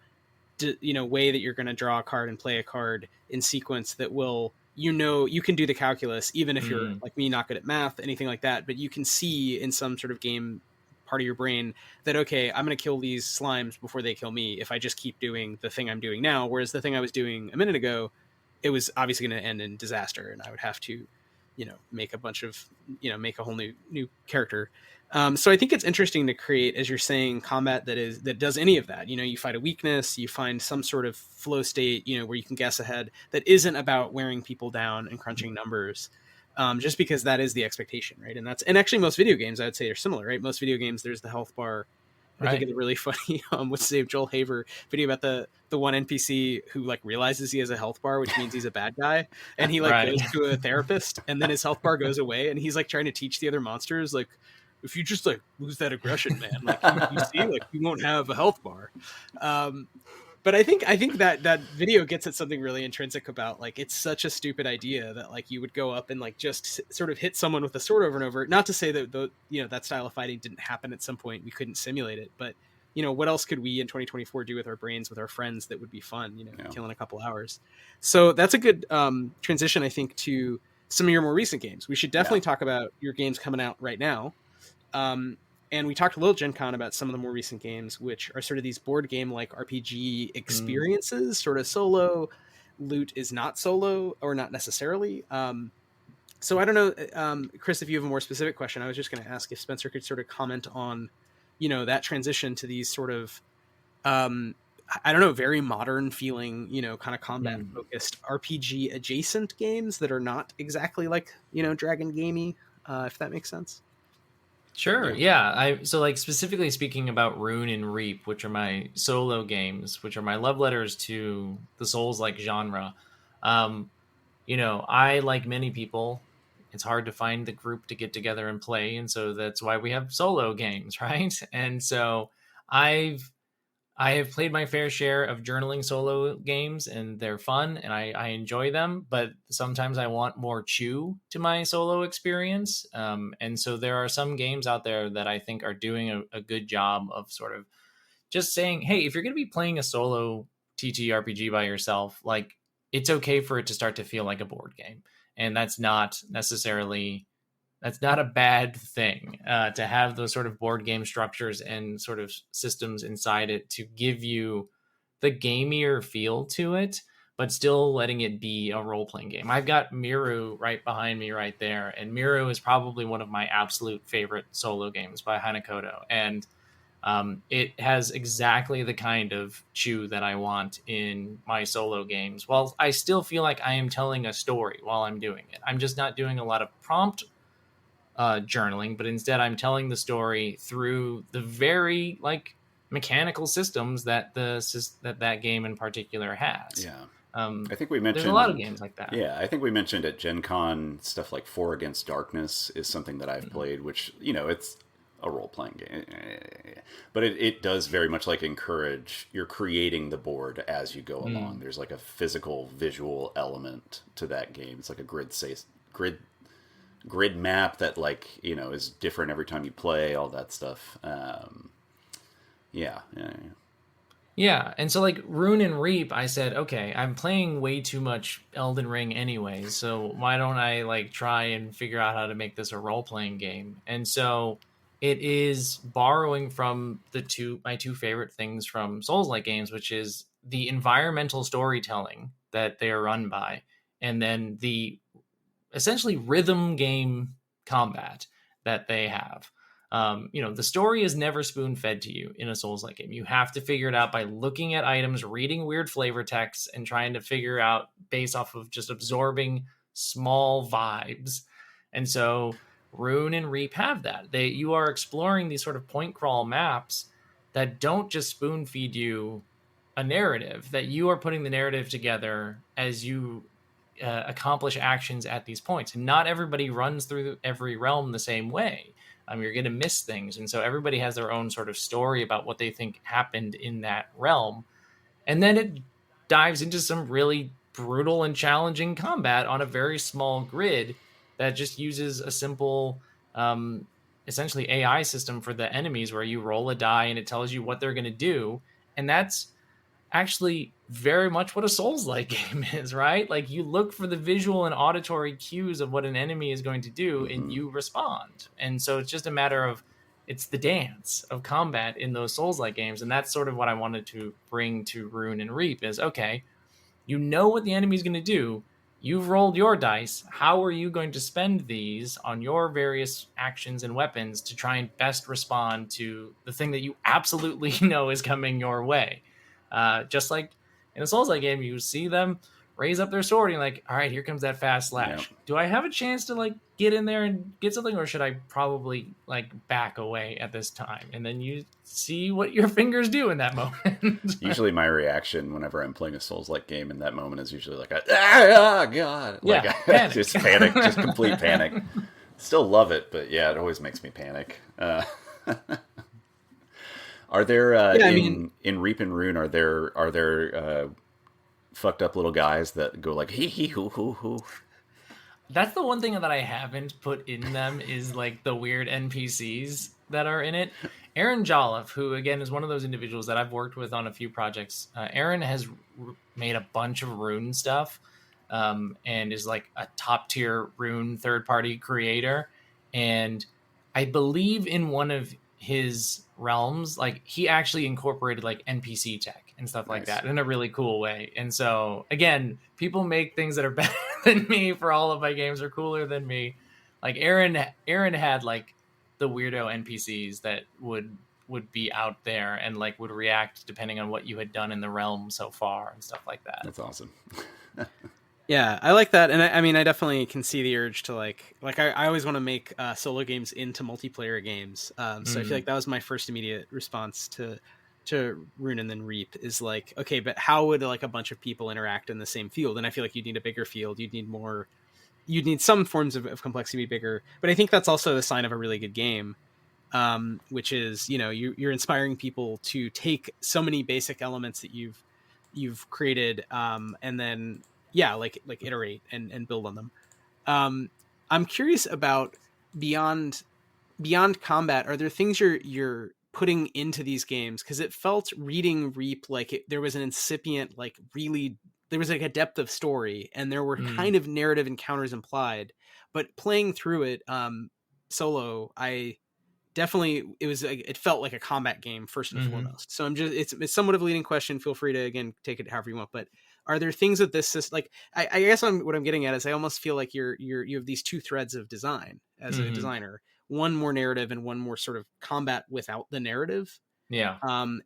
way that you're going to draw a card and play a card in sequence that will you can do the calculus even if you're Mhm. like me, not good at math, anything like that, but you can see in some sort of game part of your brain that okay, I'm going to kill these slimes before they kill me if I just keep doing the thing I'm doing now, whereas the thing I was doing a minute ago, it was obviously going to end in disaster and I would have to make a bunch of make a whole new character. So I think it's interesting to create, as you're saying, combat that does any of that. You fight a weakness, you find some sort of flow state, where you can guess ahead that isn't about wearing people down and crunching numbers. Just because that is the expectation, right? And actually most video games I would say are similar, right? Most video games there's the health bar. I think Right. of the really funny what's his name, Joel Haver video about the one NPC who like realizes he has a health bar, which means he's a bad guy, and he like Right. goes to a therapist, and then his health bar goes away, and he's like trying to teach the other monsters like, if you just like lose that aggression, man, like you see, like you won't have a health bar. But I think that video gets at something really intrinsic about like it's such a stupid idea that like you would go up and like just sort of hit someone with a sword over and over. Not to say that that style of fighting didn't happen at some point. We couldn't simulate it, but what else could we in 2024 do with our brains with our friends that would be fun? Yeah. Killing a couple hours. So that's a good transition, I think, to some of your more recent games. We should definitely talk about your games coming out right now. Um, and we talked a little Gen Con about some of the more recent games, which are sort of these board game like RPG Mm. experiences, sort of solo. Loot is not solo or not necessarily. So I don't know, Chris, if you have a more specific question. I was just going to ask if Spencer could sort of comment on, that transition to these sort of, I don't know, very modern feeling, kind of combat Mm. focused RPG adjacent games that are not exactly like, Dragon Gamey, if that makes sense. Sure. Yeah. Yeah. So like specifically speaking about Rune and Reap, which are my solo games, which are my love letters to the Souls-like genre. Um, I, like many people, it's hard to find the group to get together and play, and so that's why we have solo games, right? And so I've I have played my fair share of journaling solo games, and they're fun, and I enjoy them. But sometimes I want more chew to my solo experience, and so there are some games out there that I think are doing a good job of sort of just saying, "Hey, if you're going to be playing a solo TTRPG by yourself, like it's okay for it to start to feel like a board game, and that's not a bad thing to have those sort of board game structures and sort of systems inside it to give you the gamier feel to it, but still letting it be a role playing game. I've got Miru right behind me right there, and Miru is probably one of my absolute favorite solo games by Hanakoto. And it has exactly the kind of chew that I want in my solo games. While I still feel like I am telling a story while I'm doing it, I'm just not doing a lot of prompt journaling, but instead I'm telling the story through the very like mechanical systems that that game in particular has. Yeah. Um, I think we there's a lot of mentioned, games like that. yeah, I think we mentioned at Gen Con stuff like Four Against Darkness is something that I've Mhm. played, which, it's a role playing game. But it does very much like encourage, you're creating the board as you go along. Mm. There's like a physical, visual element to that game. It's like a grid map that is different every time you play, all that stuff. Yeah. Yeah, and so like Rune and Reap, I said, okay, I'm playing way too much Elden Ring anyways, so why don't I like try and figure out how to make this a role playing game? And so it is borrowing from my two favorite things from Souls like games, which is the environmental storytelling that they are run by, and then the essentially rhythm game combat that they have. The story is never spoon fed to you in a Souls like game. You have to figure it out by looking at items, reading weird flavor texts, and trying to figure out based off of just absorbing small vibes. And so Rune and Reap have that. You are exploring these sort of point crawl maps, that don't just spoon feed you a narrative, that you are putting the narrative together as you accomplish actions at these points. And not everybody runs through every realm the same way. You're going to miss things. And so everybody has their own sort of story about what they think happened in that realm. And then it dives into some really brutal and challenging combat on a very small grid that just uses a simple, essentially AI system for the enemies, where you roll a die and it tells you what they're going to do. And that's actually very much what a Souls-like game is, right? Like, you look for the visual and auditory cues of what an enemy is going to do, and you respond. And so it's just a matter of, it's the dance of combat in those Souls-like games, and that's sort of what I wanted to bring to Rune and Reap is, okay, you know what the enemy's going to do. You've rolled your dice. How are you going to spend these on your various actions and weapons to try and best respond to the thing that you absolutely know is coming your way? Just like in a Souls-like game, you see them raise up their sword and you're like, all right, here comes that fast slash. Yep. Do I have a chance to like get in there and get something, or should I probably like back away at this time? And then you see what your fingers do in that moment. Usually my reaction whenever I'm playing a Souls-like game in that moment is usually like, ah, God. Like, Yeah, panic. Just panic, just complete panic. Still love it, but yeah, it always makes me panic. Are there in Reap and Rune? Are there fucked up little guys that go like hee hee hoo hoo hoo? That's the one thing that I haven't put in them is like the weird NPCs that are in it. Aaron Jolliffe, who again is one of those individuals that I've worked with on a few projects. Aaron has made a bunch of Rune stuff, and is like a top tier Rune third party creator. And I believe in one of his realms, like he actually incorporated like NPC tech and stuff like that in a really cool way. And so again, people make things that are better than me for all of my games, are cooler than me. Like Aaron had like the weirdo NPCs that would be out there and like would react depending on what you had done in the realm so far and stuff like that. That's awesome. Yeah, I like that, and I mean, I definitely can see the urge to like I always want to make solo games into multiplayer games. So I feel like that was my first immediate response to Rune and then Reap is like, okay, but how would like a bunch of people interact in the same field? And I feel like you'd need a bigger field, you'd need some forms of complexity to be bigger. But I think that's also a sign of a really good game, which is, you know, you're inspiring people to take so many basic elements that you've created, and then like iterate and build on them. I'm curious about beyond combat. Are there things you're putting into these games? Because it felt reading Reap like there was an incipient, like really there was like a depth of story, and there were kind of narrative encounters implied. But playing through it solo, I definitely it felt like a combat game first and foremost. So it's somewhat of a leading question. Feel free to again take it however you want, but are there things with this like I guess what I'm getting at is I almost feel like you have these two threads of design as a designer, one more narrative and one more sort of combat without the narrative. Yeah.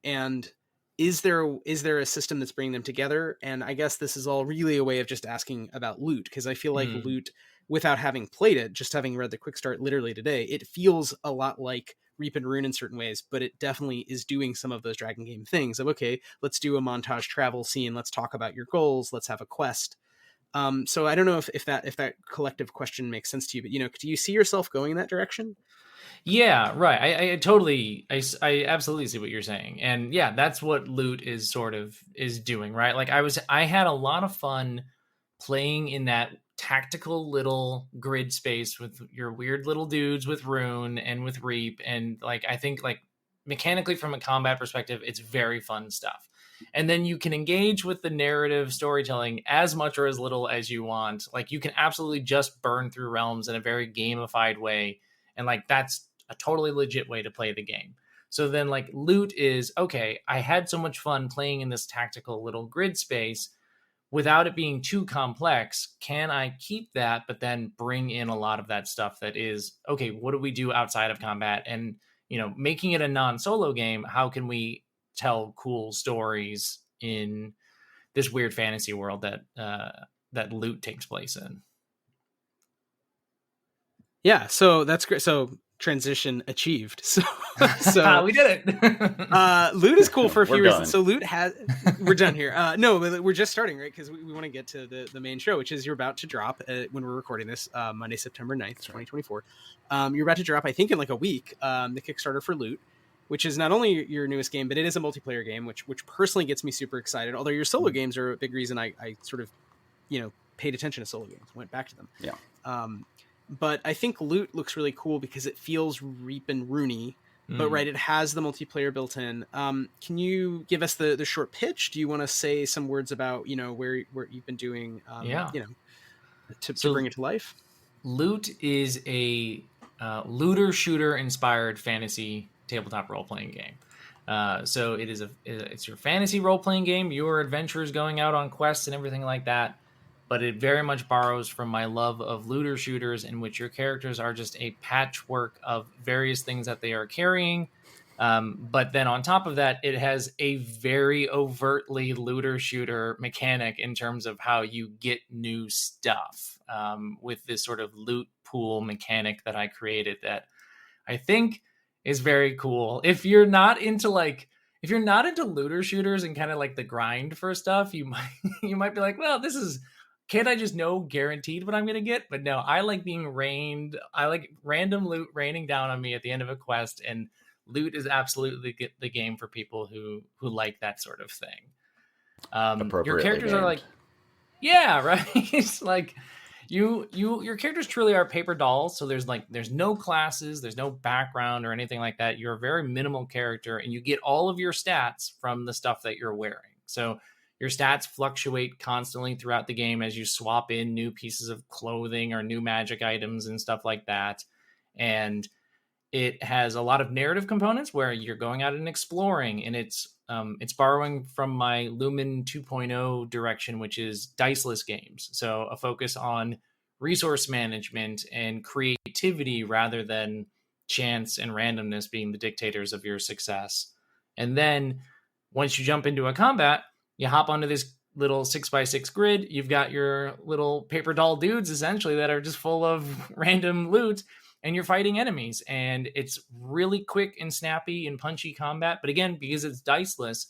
And is there a system that's bringing them together? And I guess this is all really a way of just asking about loot, because I feel like loot, without having played it, just having read the quick start literally today, it feels a lot like Reap and Rune in certain ways, but it definitely is doing some of those Dragon game things of, okay, let's do a montage travel scene. Let's talk about your goals. Let's have a quest. So I don't know if that collective question makes sense to you, but, you know, do you see yourself going in that direction? Yeah, right. I totally, I absolutely see what you're saying. And yeah, that's what loot is sort of is doing, right? Like I had a lot of fun playing in that tactical little grid space with your weird little dudes with Rune and with Reap. And like, I think like mechanically from a combat perspective, it's very fun stuff. And then you can engage with the narrative storytelling as much or as little as you want. Like you can absolutely just burn through realms in a very gamified way. And like, that's a totally legit way to play the game. So then like loot is, okay, I had so much fun playing in this tactical little grid space without it being too complex. Can I keep that, but then bring in a lot of that stuff that is, okay, what do we do outside of combat? And, you know, making it a non-solo game, how can we tell cool stories in this weird fantasy world that loot takes place in? Yeah, so that's great. So transition achieved. So We did it. loot is cool for a few We're reasons. done. So loot has we're done here. No, we're just starting, right? Because we want to get to the main show, which is you're about to drop when we're recording this Monday, September 9th, 2024. You're about to drop, I think, in like a week, the Kickstarter for Loot, which is not only your newest game, but it is a multiplayer game, which personally gets me super excited. Although your solo games are a big reason I sort of, paid attention to solo games, went back to them. Yeah. But I think Loot looks really cool because it feels Reap and Rooney, but right, it has the multiplayer built in. Can you give us the short pitch? Do you want to say some words about, where you've been doing, to bring it to life? Loot is a looter shooter inspired fantasy tabletop role playing game. So it's your fantasy role playing game, your adventures going out on quests and everything like that. But it very much borrows from my love of looter shooters, in which your characters are just a patchwork of various things that they are carrying. But then on top of that, it has a very overtly looter shooter mechanic in terms of how you get new stuff, with this sort of loot pool mechanic that I created that I think is very cool. If you're not into looter shooters and kind of like the grind for stuff, you might be like, well, can't I just know guaranteed what I'm going to get? But no, I like being rained. I like random loot raining down on me at the end of a quest, and loot is absolutely the game for people who like that sort of thing. Your characters named. are like, yeah, right. It's like your characters truly are paper dolls. So there's no classes, there's no background or anything like that. You're a very minimal character, and you get all of your stats from the stuff that you're wearing. So your stats fluctuate constantly throughout the game as you swap in new pieces of clothing or new magic items and stuff like that. And it has a lot of narrative components where you're going out and exploring, and it's borrowing from my Lumen 2.0 direction, which is diceless games. So a focus on resource management and creativity rather than chance and randomness being the dictators of your success. And then once you jump into a combat, you hop onto this little 6x6 grid. You've got your little paper doll dudes, essentially, that are just full of random loot, and you're fighting enemies. And it's really quick and snappy and punchy combat. But again, because it's diceless,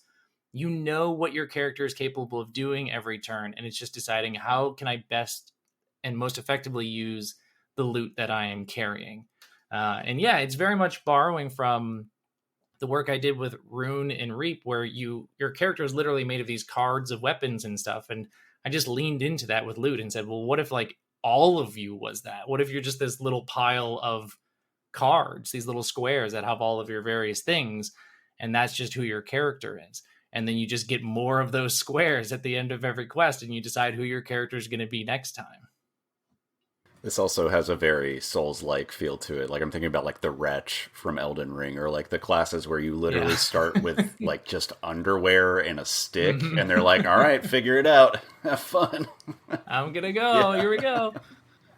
you know what your character is capable of doing every turn. And it's just deciding, how can I best and most effectively use the loot that I am carrying? And yeah, it's very much borrowing from the work I did with Rune and Reap, where your character is literally made of these cards of weapons and stuff. And I just leaned into that with loot and said, well, what if like all of you was that? What if you're just this little pile of cards, these little squares that have all of your various things, and that's just who your character is? And then you just get more of those squares at the end of every quest, and you decide who your character is going to be next time. This also has a very Souls-like feel to it. Like, I'm thinking about like the Wretch from Elden Ring, or like the classes where you literally start with like just underwear and a stick, and they're like, all right, figure it out. Have fun. I'm going to go. Here we go.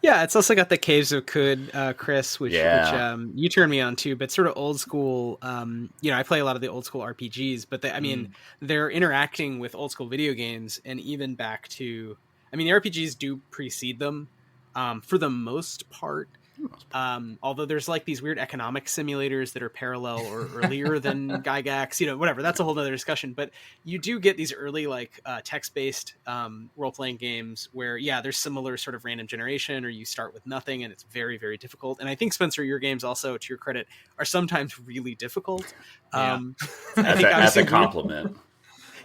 Yeah, it's also got the Caves of Kud, Chris, which you turned me on to, but sort of old school. I play a lot of the old school RPGs, but they're interacting with old school video games, and even back to, the RPGs do precede them. For the most part, although there's like these weird economic simulators that are parallel or earlier than Gygax, whatever, that's a whole nother discussion. But you do get these early like text-based role-playing games where, there's similar sort of random generation, or you start with nothing and it's very, very difficult. And I think, Spencer, your games also, to your credit, are sometimes really difficult. I think as a compliment.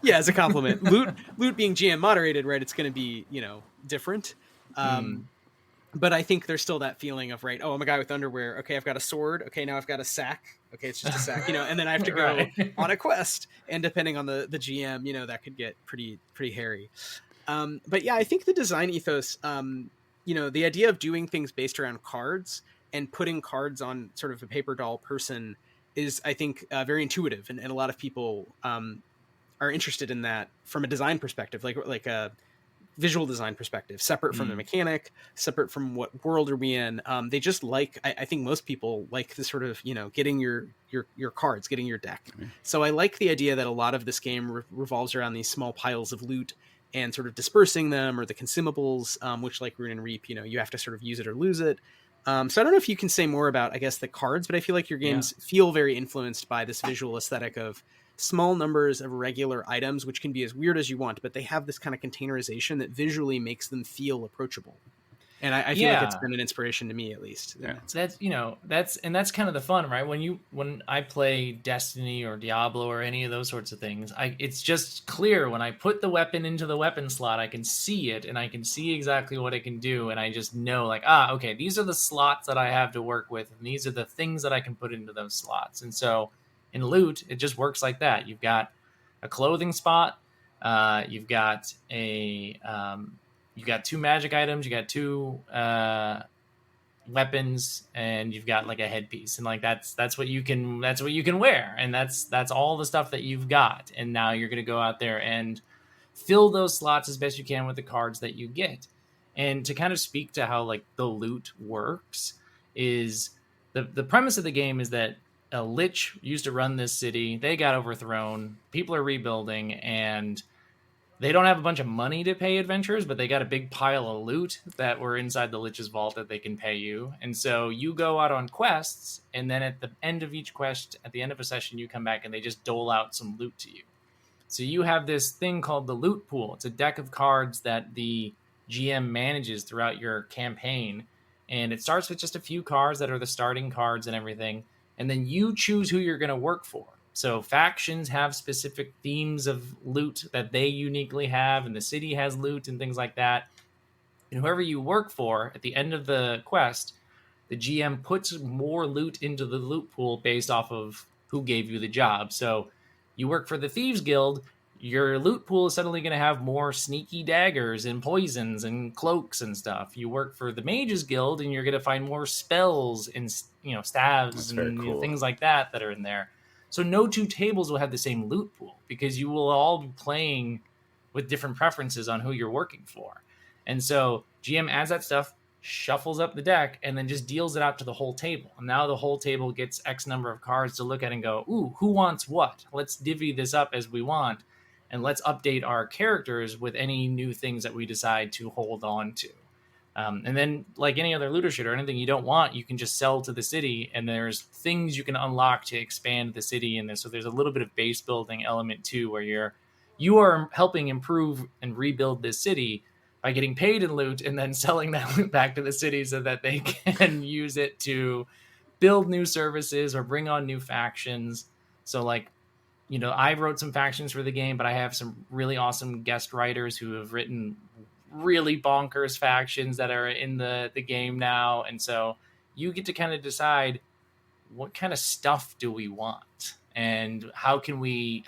Yeah, as a compliment. Loot being GM moderated, right, it's going to be, different. But I think there's still that feeling of, right, oh, I'm a guy with underwear. Okay, I've got a sword. Okay, now I've got a sack. Okay, it's just a sack, and then I have to go on a quest. And depending on the GM, that could get pretty hairy. But yeah, I think the design ethos, the idea of doing things based around cards and putting cards on sort of a paper doll person is, I think, very intuitive. And a lot of people are interested in that from a design perspective, like a visual design perspective, separate from the mechanic, separate from what world are we in. They just like, I think most people like the sort of, getting your cards, getting your deck. So I like the idea that a lot of this game revolves around these small piles of loot and sort of dispersing them, or the consumables, which like Rune and Reap, you have to sort of use it or lose it. So I don't know if you can say more about, I guess, the cards, but I feel like your Yeah. games feel very influenced by this visual aesthetic of small numbers of regular items, which can be as weird as you want, but they have this kind of containerization that visually makes them feel approachable. And I feel like it's Yeah. been an inspiration to me, at least. Yeah. That's kind of the fun, right? When I play Destiny or Diablo or any of those sorts of things, it's just clear when I put the weapon into the weapon slot, I can see it and I can see exactly what it can do, and I just know like, okay, these are the slots that I have to work with, and these are the things that I can put into those slots. And so in loot, it just works like that. You've got a clothing spot, you've got you've got 2 magic items, you got 2 weapons, and you've got like a headpiece, and like that's what you can wear, and that's all the stuff that you've got. And now you're going to go out there and fill those slots as best you can with the cards that you get. And to kind of speak to how like the loot works is the premise of the game is that a lich used to run this city, they got overthrown, people are rebuilding, and they don't have a bunch of money to pay adventurers, but they got a big pile of loot that were inside the Lich's vault that they can pay you. And so you go out on quests, and then at the end of each quest, at the end of a session, you come back and they just dole out some loot to you. So you have this thing called the loot pool. It's a deck of cards that the GM manages throughout your campaign. And it starts with just a few cards that are the starting cards and everything. And then you choose who you're going to work for. So factions have specific themes of loot that they uniquely have, and the city has loot and things like that. And whoever you work for, at the end of the quest, the GM puts more loot into the loot pool based off of who gave you the job. So you work for the Thieves Guild, your loot pool is suddenly going to have more sneaky daggers and poisons and cloaks and stuff. You work for the Mages Guild, and you're going to find more spells and staves and cool. things like that are in there. So no 2 tables will have the same loot pool because you will all be playing with different preferences on who you're working for. And so GM adds that stuff, shuffles up the deck, and then just deals it out to the whole table. And now the whole table gets X number of cards to look at and go, ooh, who wants what? Let's divvy this up as we want, and let's update our characters with any new things that we decide to hold on to. And then, like any other looter shooter, anything you don't want, you can just sell to the city, and there's things you can unlock to expand the city. And so there's a little bit of base building element too, where you are helping improve and rebuild this city by getting paid in loot and then selling that loot back to the city so that they can use it to build new services or bring on new factions. So like, I wrote some factions for the game, but I have some really awesome guest writers who have written really bonkers factions that are in the game now. And so you get to kind of decide what kind of stuff do we want, and who can we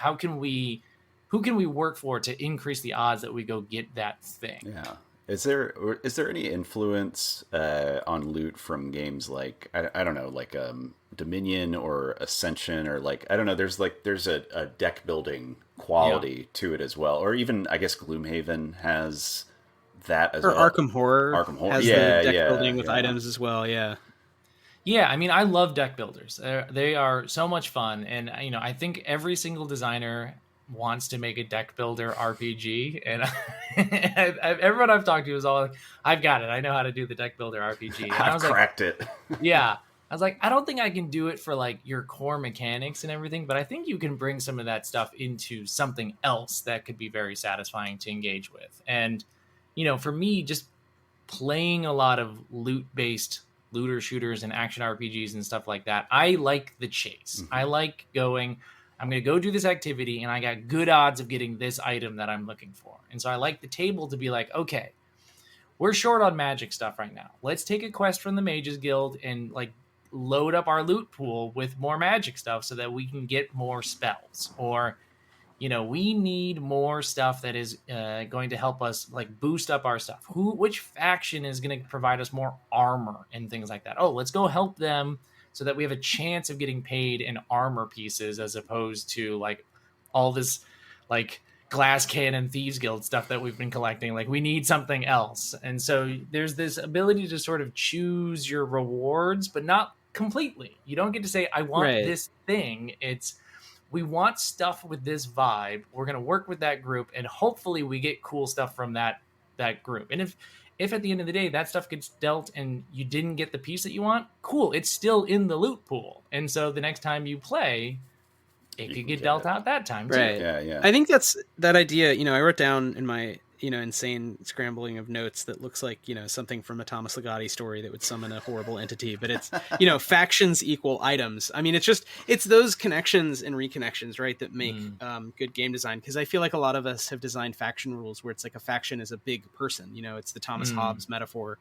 work for to increase the odds that we go get that thing. Yeah. Is there any influence on loot from games like I don't know, like Dominion or Ascension, or like I don't know, there's a deck building quality to it as well, or even I guess Gloomhaven has that as or well. Arkham Horror has the deck building with items as well. Yeah. Yeah, I mean, I love deck builders. They are so much fun, and I think every single designer wants to make a deck builder RPG, and everyone I've talked to is all like, "I've got it. I know how to do the deck builder RPG." And I've cracked it. Yeah, I was like, I don't think I can do it for like your core mechanics and everything, but I think you can bring some of that stuff into something else that could be very satisfying to engage with. And for me, just playing a lot of loot-based looter shooters and action RPGs and stuff like that, I like the chase. Mm-hmm. I like going, I'm going to go do this activity, and I got good odds of getting this item that I'm looking for. And so I like the table to be like, okay, we're short on magic stuff right now. Let's take a quest from the Mages Guild and like load up our loot pool with more magic stuff so that we can get more spells. Or we need more stuff that is going to help us like boost up our stuff. Which faction is going to provide us more armor and things like that? Oh, let's go help them so that we have a chance of getting paid in armor pieces, as opposed to like all this like glass cannon Thieves Guild stuff that we've been collecting. Like we need something else. And so there's this ability to sort of choose your rewards, but not completely. You don't get to say, I want this thing. It's, we want stuff with this vibe. We're going to work with that group, and hopefully we get cool stuff from that group. And if at the end of the day that stuff gets dealt and you didn't get the piece that you want, cool, it's still in the loot pool. And so the next time you play, it could get dealt out that time too. Right. Yeah. I think that's that idea. I wrote down in my insane scrambling of notes that looks like something from a Thomas Ligotti story that would summon a horrible entity. But it's factions equal items. I mean, it's those connections and reconnections, right, that make good game design. Because I feel like a lot of us have designed faction rules where it's like a faction is a big person. It's the Thomas Hobbes metaphor.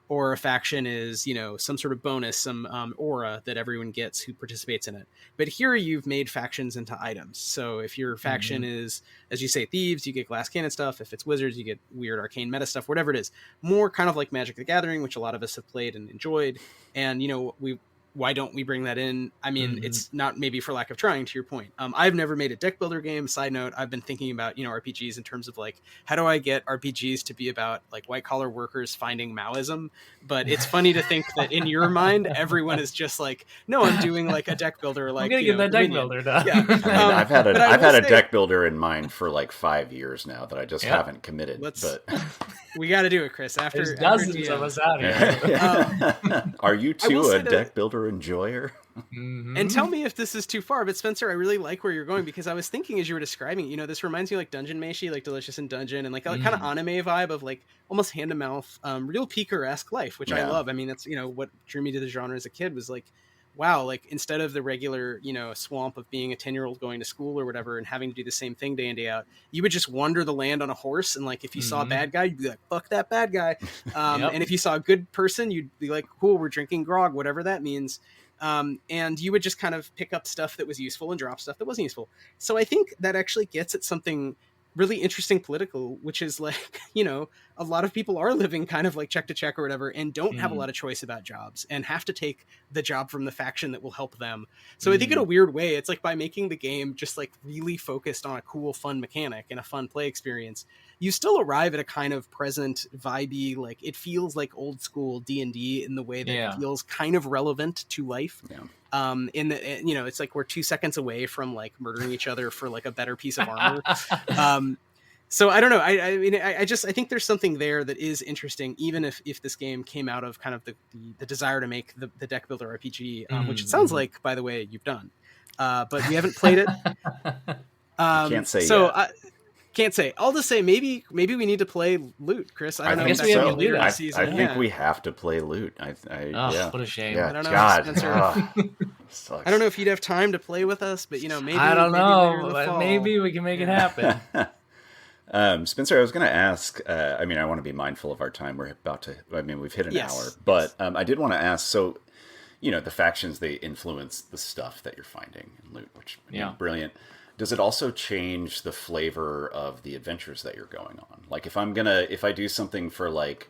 Or a faction is, some sort of bonus, some aura that everyone gets who participates in it. But here you've made factions into items. So if your faction is, as you say, thieves, you get glass cannon stuff. If it's wizards, you get weird arcane meta stuff, whatever it is. More kind of like Magic the Gathering, which a lot of us have played and enjoyed. And, why don't we bring that in? I mean, it's not maybe for lack of trying, to your point. I've never made a deck builder game. Side note, I've been thinking about, RPGs in terms of like, how do I get RPGs to be about like white collar workers finding Maoism? But it's funny to think that in your mind, everyone is just like, no, I'm doing like a deck builder. Like, I'm going to get that deck builder done. Yeah. I've had a deck builder in mind for like 5 years now that I just haven't committed. But we got to do it, Chris. There's dozens of us out here. Are you too a deck builder enjoyer? And tell me if this is too far, but Spencer, I really like where you're going, because I was thinking as you were describing this reminds me of like Dungeon Meshi, like Delicious in Dungeon, and like a kind of anime vibe of like almost hand to mouth, real Peeker-esque life, which I love. I mean, that's what drew me to the genre as a kid, was like, wow, like instead of the regular, swamp of being a 10-year-old going to school or whatever and having to do the same thing day in, day out, you would just wander the land on a horse. And like, if you saw a bad guy, you'd be like, fuck that bad guy. And if you saw a good person, you'd be like, cool, we're drinking grog, whatever that means. And you would just kind of pick up stuff that was useful and drop stuff that wasn't useful. So I think that actually gets at something really interesting political, which is like, a lot of people are living kind of like check to check or whatever, and don't have a lot of choice about jobs and have to take the job from the faction that will help them. So I think in a weird way, it's like by making the game just like really focused on a cool, fun mechanic and a fun play experience, you still arrive at a kind of present vibey, like it feels like old school D&D in the way that it feels kind of relevant to life. In the, it's like we're 2 seconds away from like murdering each other for like a better piece of armor. So I don't know. I mean, I think there's something there that is interesting, even if this game came out of kind of the desire to make the deck builder RPG, which it sounds like, by the way, you've done, but we haven't played it. Can't say yet. Can't say. I'll just say maybe we need to play Loot, Chris. I don't know. I guess we have Loot this season. I think we have to play Loot. What a shame. Yeah, I don't know, God. Spencer. Sucks. I don't know if you'd have time to play with us, but maybe I don't know. Maybe, maybe we can make it happen. Spencer, I was going to ask, I want to be mindful of our time. We've hit an hour, but I did want to ask, so, the factions, they influence the stuff that you're finding in Loot, which is brilliant. Does it also change the flavor of the adventures that you're going on? Like if I do something for like,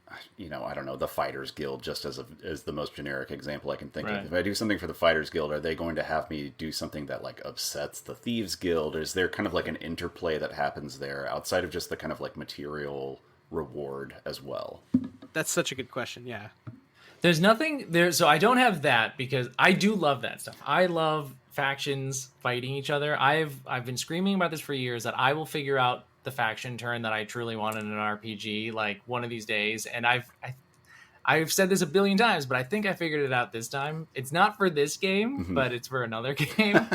I don't know, the Fighters Guild, just as the most generic example I can think of. If I do something for the Fighters Guild, are they going to have me do something that like upsets the Thieves Guild? Or is there kind of like an interplay that happens there outside of just the kind of like material reward as well? That's such a good question. Yeah. There's nothing there. So I don't have that because I do love that stuff. I love factions fighting each other. I've been screaming about this for years, that I will figure out the faction turn that I truly want in an RPG like one of these days. And I've said this a billion times, but I think I figured it out this time. It's not for this game, but it's for another game.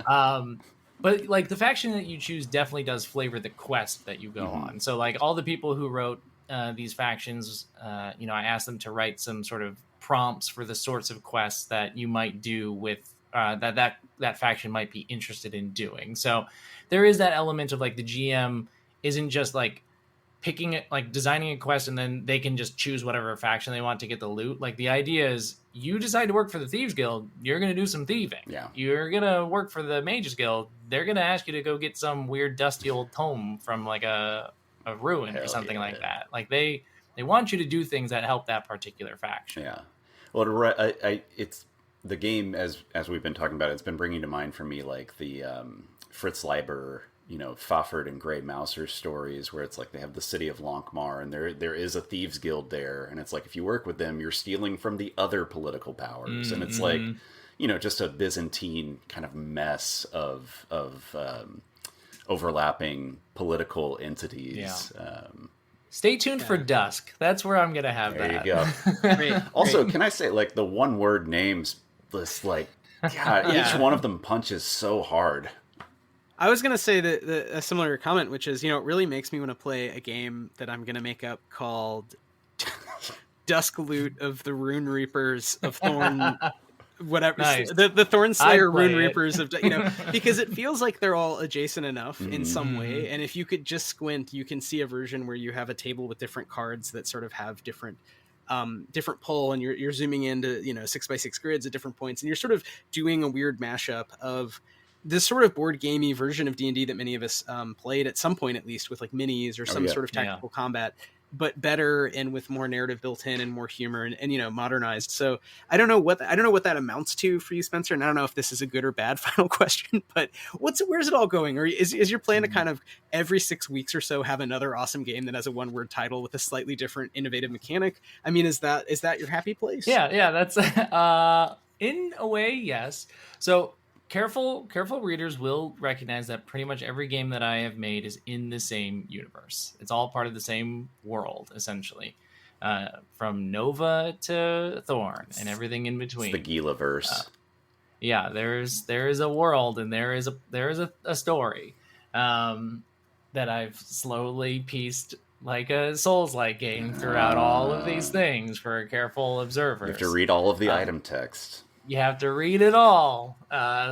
But like the faction that you choose definitely does flavor the quest that you go on. So like all the people who wrote these factions, I asked them to write some sort of prompts for the sorts of quests that you might do with that faction might be interested in doing. So there is that element of like the GM isn't just like picking it, like designing a quest and then they can just choose whatever faction they want to get the loot. Like the idea is you decide to work for the Thieves Guild, you're going to do some thieving. Yeah. You're going to work for the Mages Guild, they're going to ask you to go get some weird dusty old tome from like a ruin or something like that. Like they want you to do things that help that particular faction. Yeah. Well, it's the game, as we've been talking about, it's been bringing to mind for me like the Fritz Leiber, Fafhrd and Grey Mouser stories, where it's like they have the city of Lonkmar, and there is a thieves guild there, and it's like if you work with them, you're stealing from the other political powers, and it's like just a Byzantine kind of mess of overlapping political entities. Stay tuned for Yeah. Dusk. That's where I'm gonna have There you that. go. Great. Also, Great. can I say, like, the one word names, this, like, God, each Yeah. one of them punches so hard. I was gonna say that a similar comment, which is, it really makes me want to play a game that I'm gonna make up called Dusk Loot of the Rune Reapers of Thorn, whatever, Nice. the Thorn I'd Slayer Rune play it. Reapers of, because it feels like they're all adjacent enough in some Mhm. way, and if you could just squint, you can see a version where you have a table with different cards that sort of have different pull, and you're zooming into 6x6 grids at different points, and you're sort of doing a weird mashup of this sort of board gamey version of D&D that many of us played at some point, at least, with like minis or Oh, some yeah. sort of Yeah. tactical combat, but better and with more narrative built in and more humor and modernized. So I don't know what that amounts to for you, Spencer, and I don't know if this is a good or bad final question, but where's it all going? Or is your plan to kind of every 6 weeks or so have another awesome game that has a one word title with a slightly different innovative mechanic? I mean, is that your happy place? Yeah, that's in a way, yes. So careful readers will recognize that pretty much every game that I have made is in the same universe. It's all part of the same world, essentially. From Nova to Thorn and everything in It's between. the Gila verse. Yeah, there is a world and there is a story that I've slowly pieced like a Souls-like game throughout all of these things for careful observers. You have to read all of the item text. You have to read it all.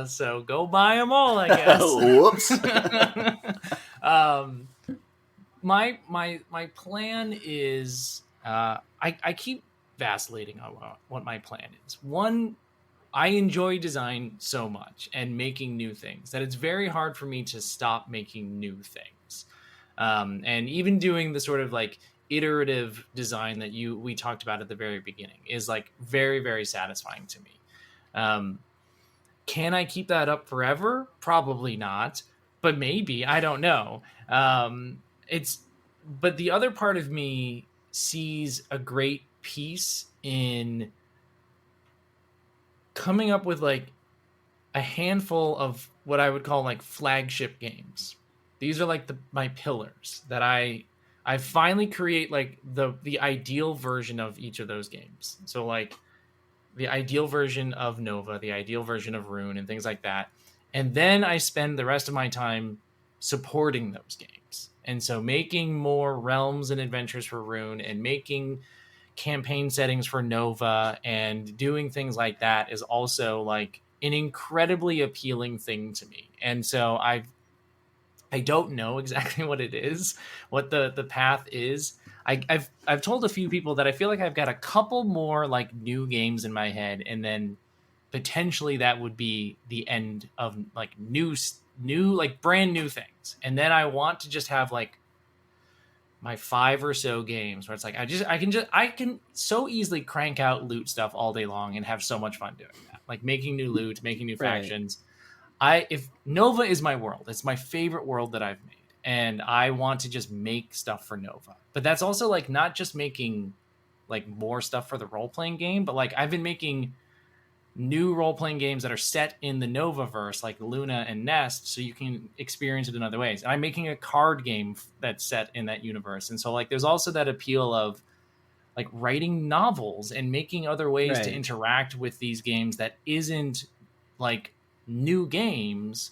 So go buy them all, I guess. Whoops. My plan is I keep vacillating on what my plan is. One, I enjoy design so much and making new things that it's very hard for me to stop making new things. And even doing the sort of like iterative design that we talked about at the very beginning is like very, very satisfying to me. Can I keep that up forever? Probably not, but maybe, I don't know. But the other part of me sees a great piece in coming up with like a handful of what I would call like flagship games. These are like my pillars that I finally create like the ideal version of each of those games. So like the ideal version of Nova, the ideal version of Rune, and things like that. And then I spend the rest of my time supporting those games. And so making more realms and adventures for Rune and making campaign settings for Nova and doing things like that is also like an incredibly appealing thing to me. And so I don't know exactly what it is, what the path is. I've told a few people that I feel like I've got a couple more like new games in my head, and then potentially that would be the end of like new like brand new things. And then I want to just have like my 5 or so games where it's like I can so easily crank out loot stuff all day long and have so much fun doing that, like making new loot, making new factions. If Nova is my world, it's my favorite world that I've made, and I want to just make stuff for Nova. But that's also like not just making like more stuff for the role-playing game, but like I've been making new role-playing games that are set in the Novaverse, like Luna and Nest, so you can experience it in other ways. And I'm making a card game that's set in that universe. And so like there's also that appeal of like writing novels and making other ways to interact with these games that isn't like new games,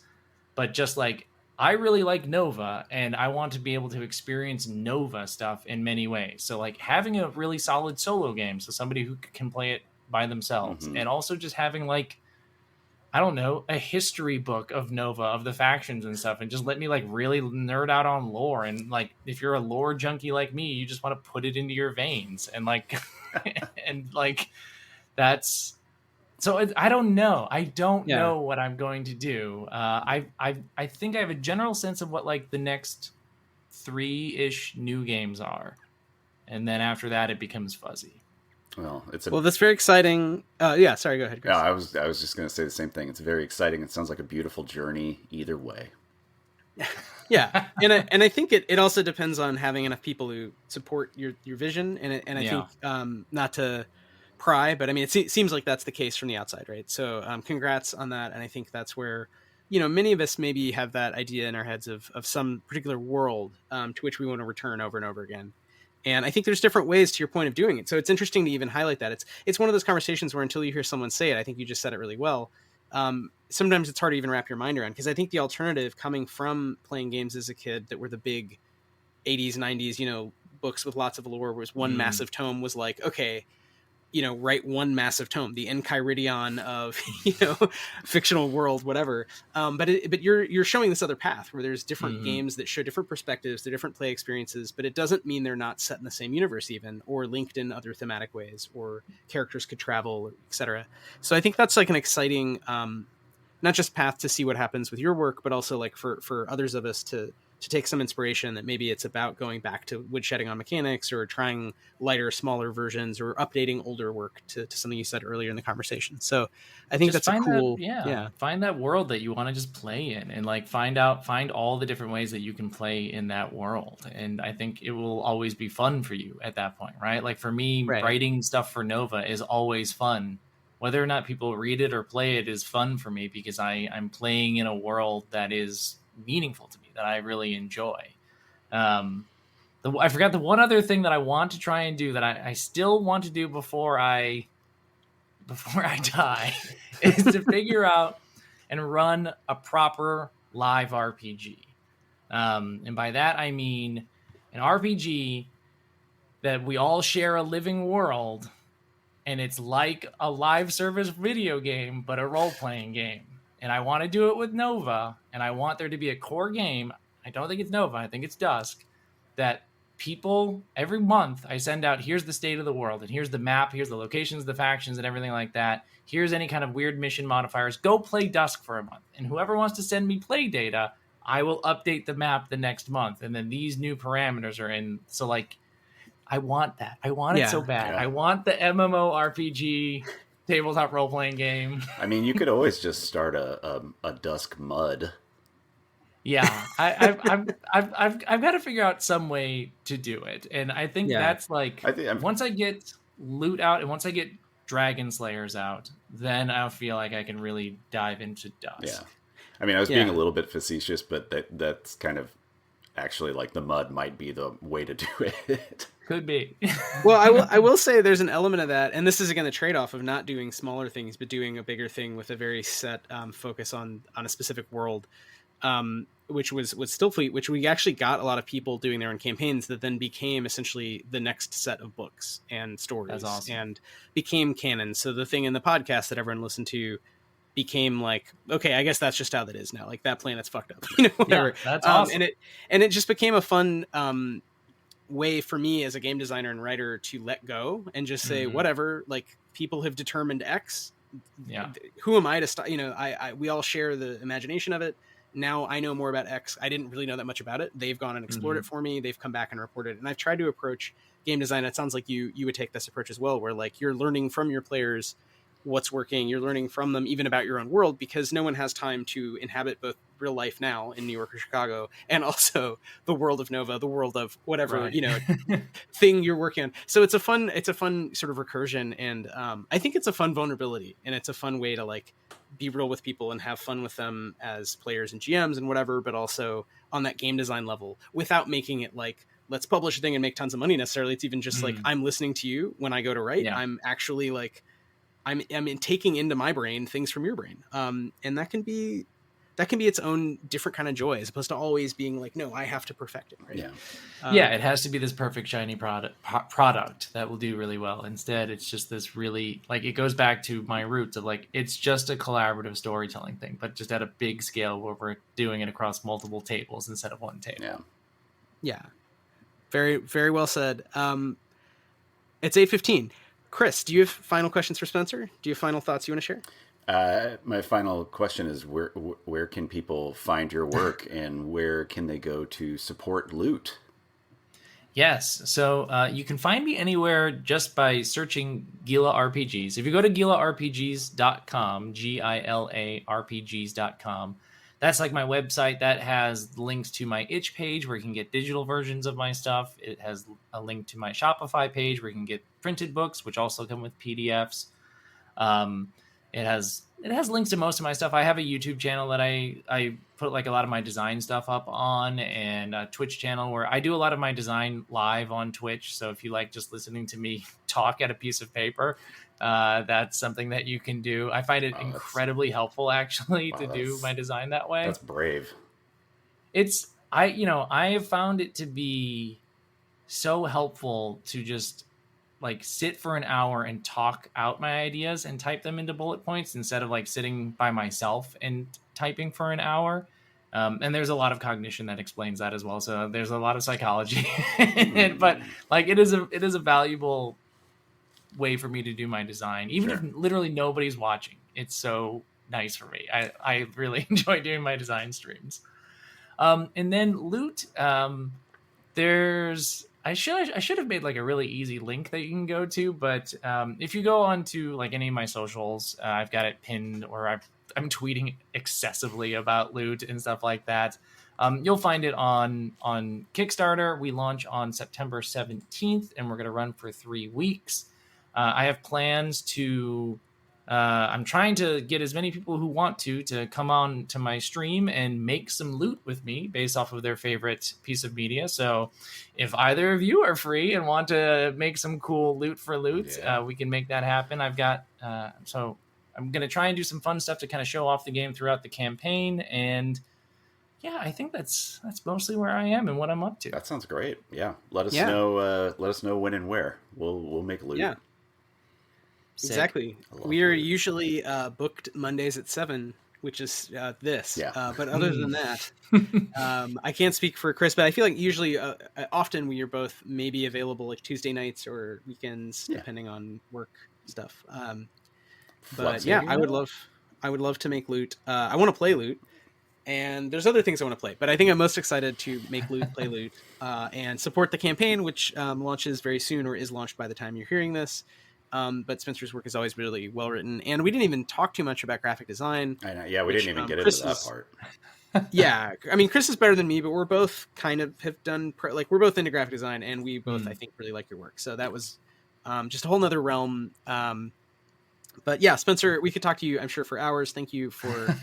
but just like I really like Nova and I want to be able to experience Nova stuff in many ways. So like having a really solid solo game, so somebody who can play it by themselves, and also just having like, I don't know, a history book of Nova, of the factions and stuff, and just let me like really nerd out on lore. And like if you're a lore junkie like me, you just want to put it into your veins and like and like that's so I don't know. I don't know what I'm going to do. I think I have a general sense of what like the next 3-ish new games are, and then after that it becomes fuzzy. Well, that's very exciting. Yeah, sorry, go ahead, Chris. No, I was just going to say the same thing. It's very exciting. It sounds like a beautiful journey either way. Yeah, and I think it also depends on having enough people who support your vision, and I think not to pry, but I mean it seems like that's the case from the outside, right? So congrats on that, and I think that's where many of us maybe have that idea in our heads of some particular world to which we want to return over and over again. And I think there's different ways to your point of doing it. So it's interesting to even highlight that. It's one of those conversations where until you hear someone say it, I think you just said it really well. Sometimes it's hard to even wrap your mind around, because I think the alternative coming from playing games as a kid that were the big 80s, 90s, books with lots of lore was one massive tome was like, okay, write one massive tome, the Enchiridion of, fictional world, whatever. But you're showing this other path where there's different games that show different perspectives, they're different play experiences, but it doesn't mean they're not set in the same universe even, or linked in other thematic ways, or characters could travel, etc. So I think that's like an exciting, not just path to see what happens with your work, but also like for others of us to take some inspiration that maybe it's about going back to woodshedding on mechanics, or trying lighter, smaller versions, or updating older work to something you said earlier in the conversation. So I think just that's a cool, find that world that you want to just play in, and like find all the different ways that you can play in that world. And I think it will always be fun for you at that point, right? Like for me, writing stuff for Nova is always fun. Whether or not people read it or play it is fun for me, because I'm playing in a world that is meaningful to me, that I really enjoy. I forgot the one other thing that I want to try and do, that I still want to do before I die, is to figure out and run a proper live RPG. And by that I mean an RPG that we all share a living world, and it's like a live service video game, but a role-playing game. And I want to do it with Nova, and I want there to be a core game. I don't think it's Nova, I think it's Dusk, that people, every month I send out, here's the state of the world, and here's the map, here's the locations, the factions, and everything like that. Here's any kind of weird mission modifiers. Go play Dusk for a month. And whoever wants to send me play data, I will update the map the next month. And then these new parameters are in. So like, I want that. I want it so bad. Yeah. I want the MMORPG tabletop role-playing game. I mean, you could always just start a Dusk Mud. Yeah, I've got to figure out some way to do it, and I think that's like, once I get loot out and once I get Dragon Slayers out, then I'll feel like I can really dive into Dusk. Yeah, I mean, I was being a little bit facetious, but that's kind of actually like the Mud might be the way to do it. Could be. Well, I will say there's an element of that, and this is again the trade-off of not doing smaller things, but doing a bigger thing with a very set focus on a specific world, which was Stillfleet, which we actually got a lot of people doing their own campaigns that then became essentially the next set of books and stories. That's awesome. And became canon. So the thing in the podcast that everyone listened to became like, okay, I guess that's just how that is now. Like, that planet's fucked up, whatever. Yeah, that's awesome. And it just became a fun way for me as a game designer and writer to let go and just say, whatever, like, people have determined X. Yeah. Who am I to stop? We all share the imagination of it. Now I know more about X. I didn't really know that much about it. They've gone and explored it for me. They've come back and reported. And I've tried to approach game design. It sounds like you would take this approach as well, where like you're learning from your players what's working. You're learning from them even about your own world, because no one has time to inhabit both real life now in New York or Chicago, and also the world of Nova, the world of whatever, thing you're working on. So it's a fun sort of recursion. And I think it's a fun vulnerability, and it's a fun way to like be real with people and have fun with them as players and GMs and whatever, but also on that game design level without making it like, let's publish a thing and make tons of money necessarily. It's even just like, I'm listening to you when I go to write. Yeah. I'm actually like, I'm taking into my brain things from your brain. And that can be its own different kind of joy, as opposed to always being like, no, I have to perfect it. Right. Yeah. It has to be this perfect shiny product that will do really well. Instead, it's just this really, like, it goes back to my roots of like, it's just a collaborative storytelling thing, but just at a big scale where we're doing it across multiple tables instead of one table. Yeah. Yeah. Very, very well said. It's 8:15. Chris, do you have final questions for Spencer? Do you have final thoughts you want to share? My final question is, where can people find your work and where can they go to support Loot? Yes, so you can find me anywhere just by searching Gila RPGs. If you go to gilarpgs.com, GILA-RPGs.com, that's like my website. That has links to my itch page where you can get digital versions of my stuff. It has a link to my Shopify page where you can get printed books, which also come with PDFs. It has links to most of my stuff. I have a YouTube channel that I put like a lot of my design stuff up on, and a Twitch channel where I do a lot of my design live on Twitch. So if you like just listening to me talk at a piece of paper, that's something that you can do. I find it incredibly helpful actually to do my design that way. That's brave. I have found it to be so helpful to just like sit for an hour and talk out my ideas and type them into bullet points instead of like sitting by myself and typing for an hour. And there's a lot of cognition that explains that as well. So there's a lot of psychology in it, but like it is a valuable way for me to do my design, even if literally nobody's watching. It's so nice for me. I really enjoy doing my design streams. And then loot, I should have made like a really easy link that you can go to, but if you go onto like any of my socials, I've got it pinned, or I'm tweeting excessively about loot and stuff like that. You'll find it on Kickstarter. We launch on September 17th, and we're going to run for 3 weeks. I have plans to. I'm trying to get as many people who want to come on to my stream and make some loot with me based off of their favorite piece of media. So if either of you are free and want to make some cool loot for loot, we can make that happen. I've got, so I'm going to try and do some fun stuff to kind of show off the game throughout the campaign. And yeah, I think that's mostly where I am and what I'm up to. That sounds great. Yeah. Let us know when and where. We'll make loot. Yeah. Sick. Exactly. We are usually booked Mondays at 7, which is this. Yeah. But other than that, I can't speak for Chris, but I feel like usually, often we are both maybe available like Tuesday nights or weekends, depending on work stuff. But yeah, I would love to make loot. I want to play loot, and there's other things I want to play, but I think I'm most excited to make loot, play loot, and support the campaign, which launches very soon, or is launched by the time you're hearing this. But Spencer's work is always really well written, and we didn't even talk too much about graphic design. I know, yeah, we didn't even get into that part. Yeah, I mean, Chris is better than me, but we're both kind of have done we're both into graphic design, and we both I think really like your work. So that was just a whole nother realm. But yeah, Spencer, we could talk to you, I'm sure, for hours. Thank you for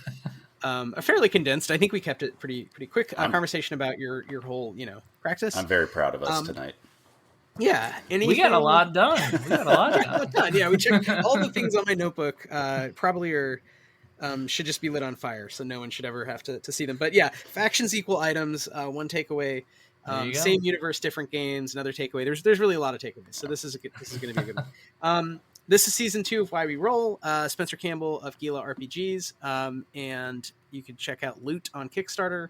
a fairly condensed. I think we kept it pretty quick conversation about your whole practice. I'm very proud of us tonight. Yeah, we got a lot done. Yeah, we checked all the things on my notebook. Probably are should just be lit on fire, so no one should ever have to see them. But yeah, factions equal items. One takeaway. Same universe, different games. Another takeaway. There's really a lot of takeaways. So this is going to be a good one. This is season 2 of Why We Roll. Spencer Campbell of Gila RPGs, and you can check out Loot on Kickstarter.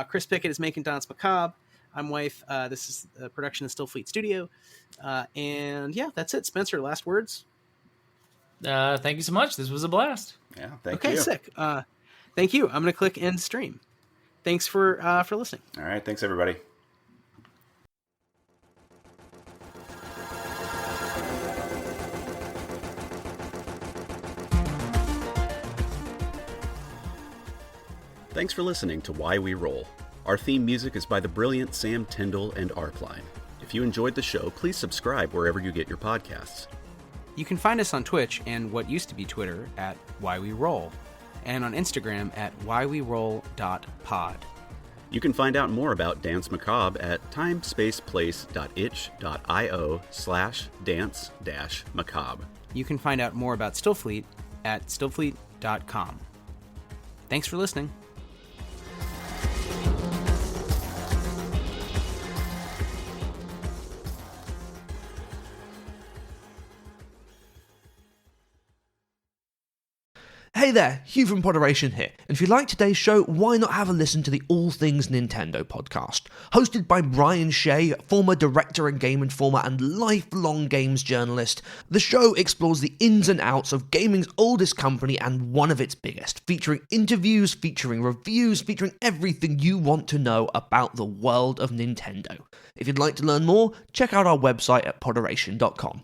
Chris Pickett is making Danse Macabre. I'm Wife. This is the production of Still Fleet Studio. And yeah, that's it. Spencer, last words? Thank you so much. This was a blast. Yeah, thank you. Okay, sick. Thank you. I'm going to click end stream. Thanks for listening. All right. Thanks, everybody. Thanks for listening to Why We Roll. Our theme music is by the brilliant Sam Tyndall and Arcline. If you enjoyed the show, please subscribe wherever you get your podcasts. You can find us on Twitch and what used to be Twitter at Why We Roll, and on Instagram at whyweroll.pod. You can find out more about Danse Macabre at timespaceplace.itch.io/dance-macabre. You can find out more about Stillfleet at stillfleet.com. Thanks for listening. Hey there, Hugh from Podderation here, and if you like today's show, why not have a listen to the All Things Nintendo podcast? Hosted by Brian Shea, former director and Game Informer and lifelong games journalist, the show explores the ins and outs of gaming's oldest company and one of its biggest, featuring interviews, featuring reviews, featuring everything you want to know about the world of Nintendo. If you'd like to learn more, check out our website at podderation.com.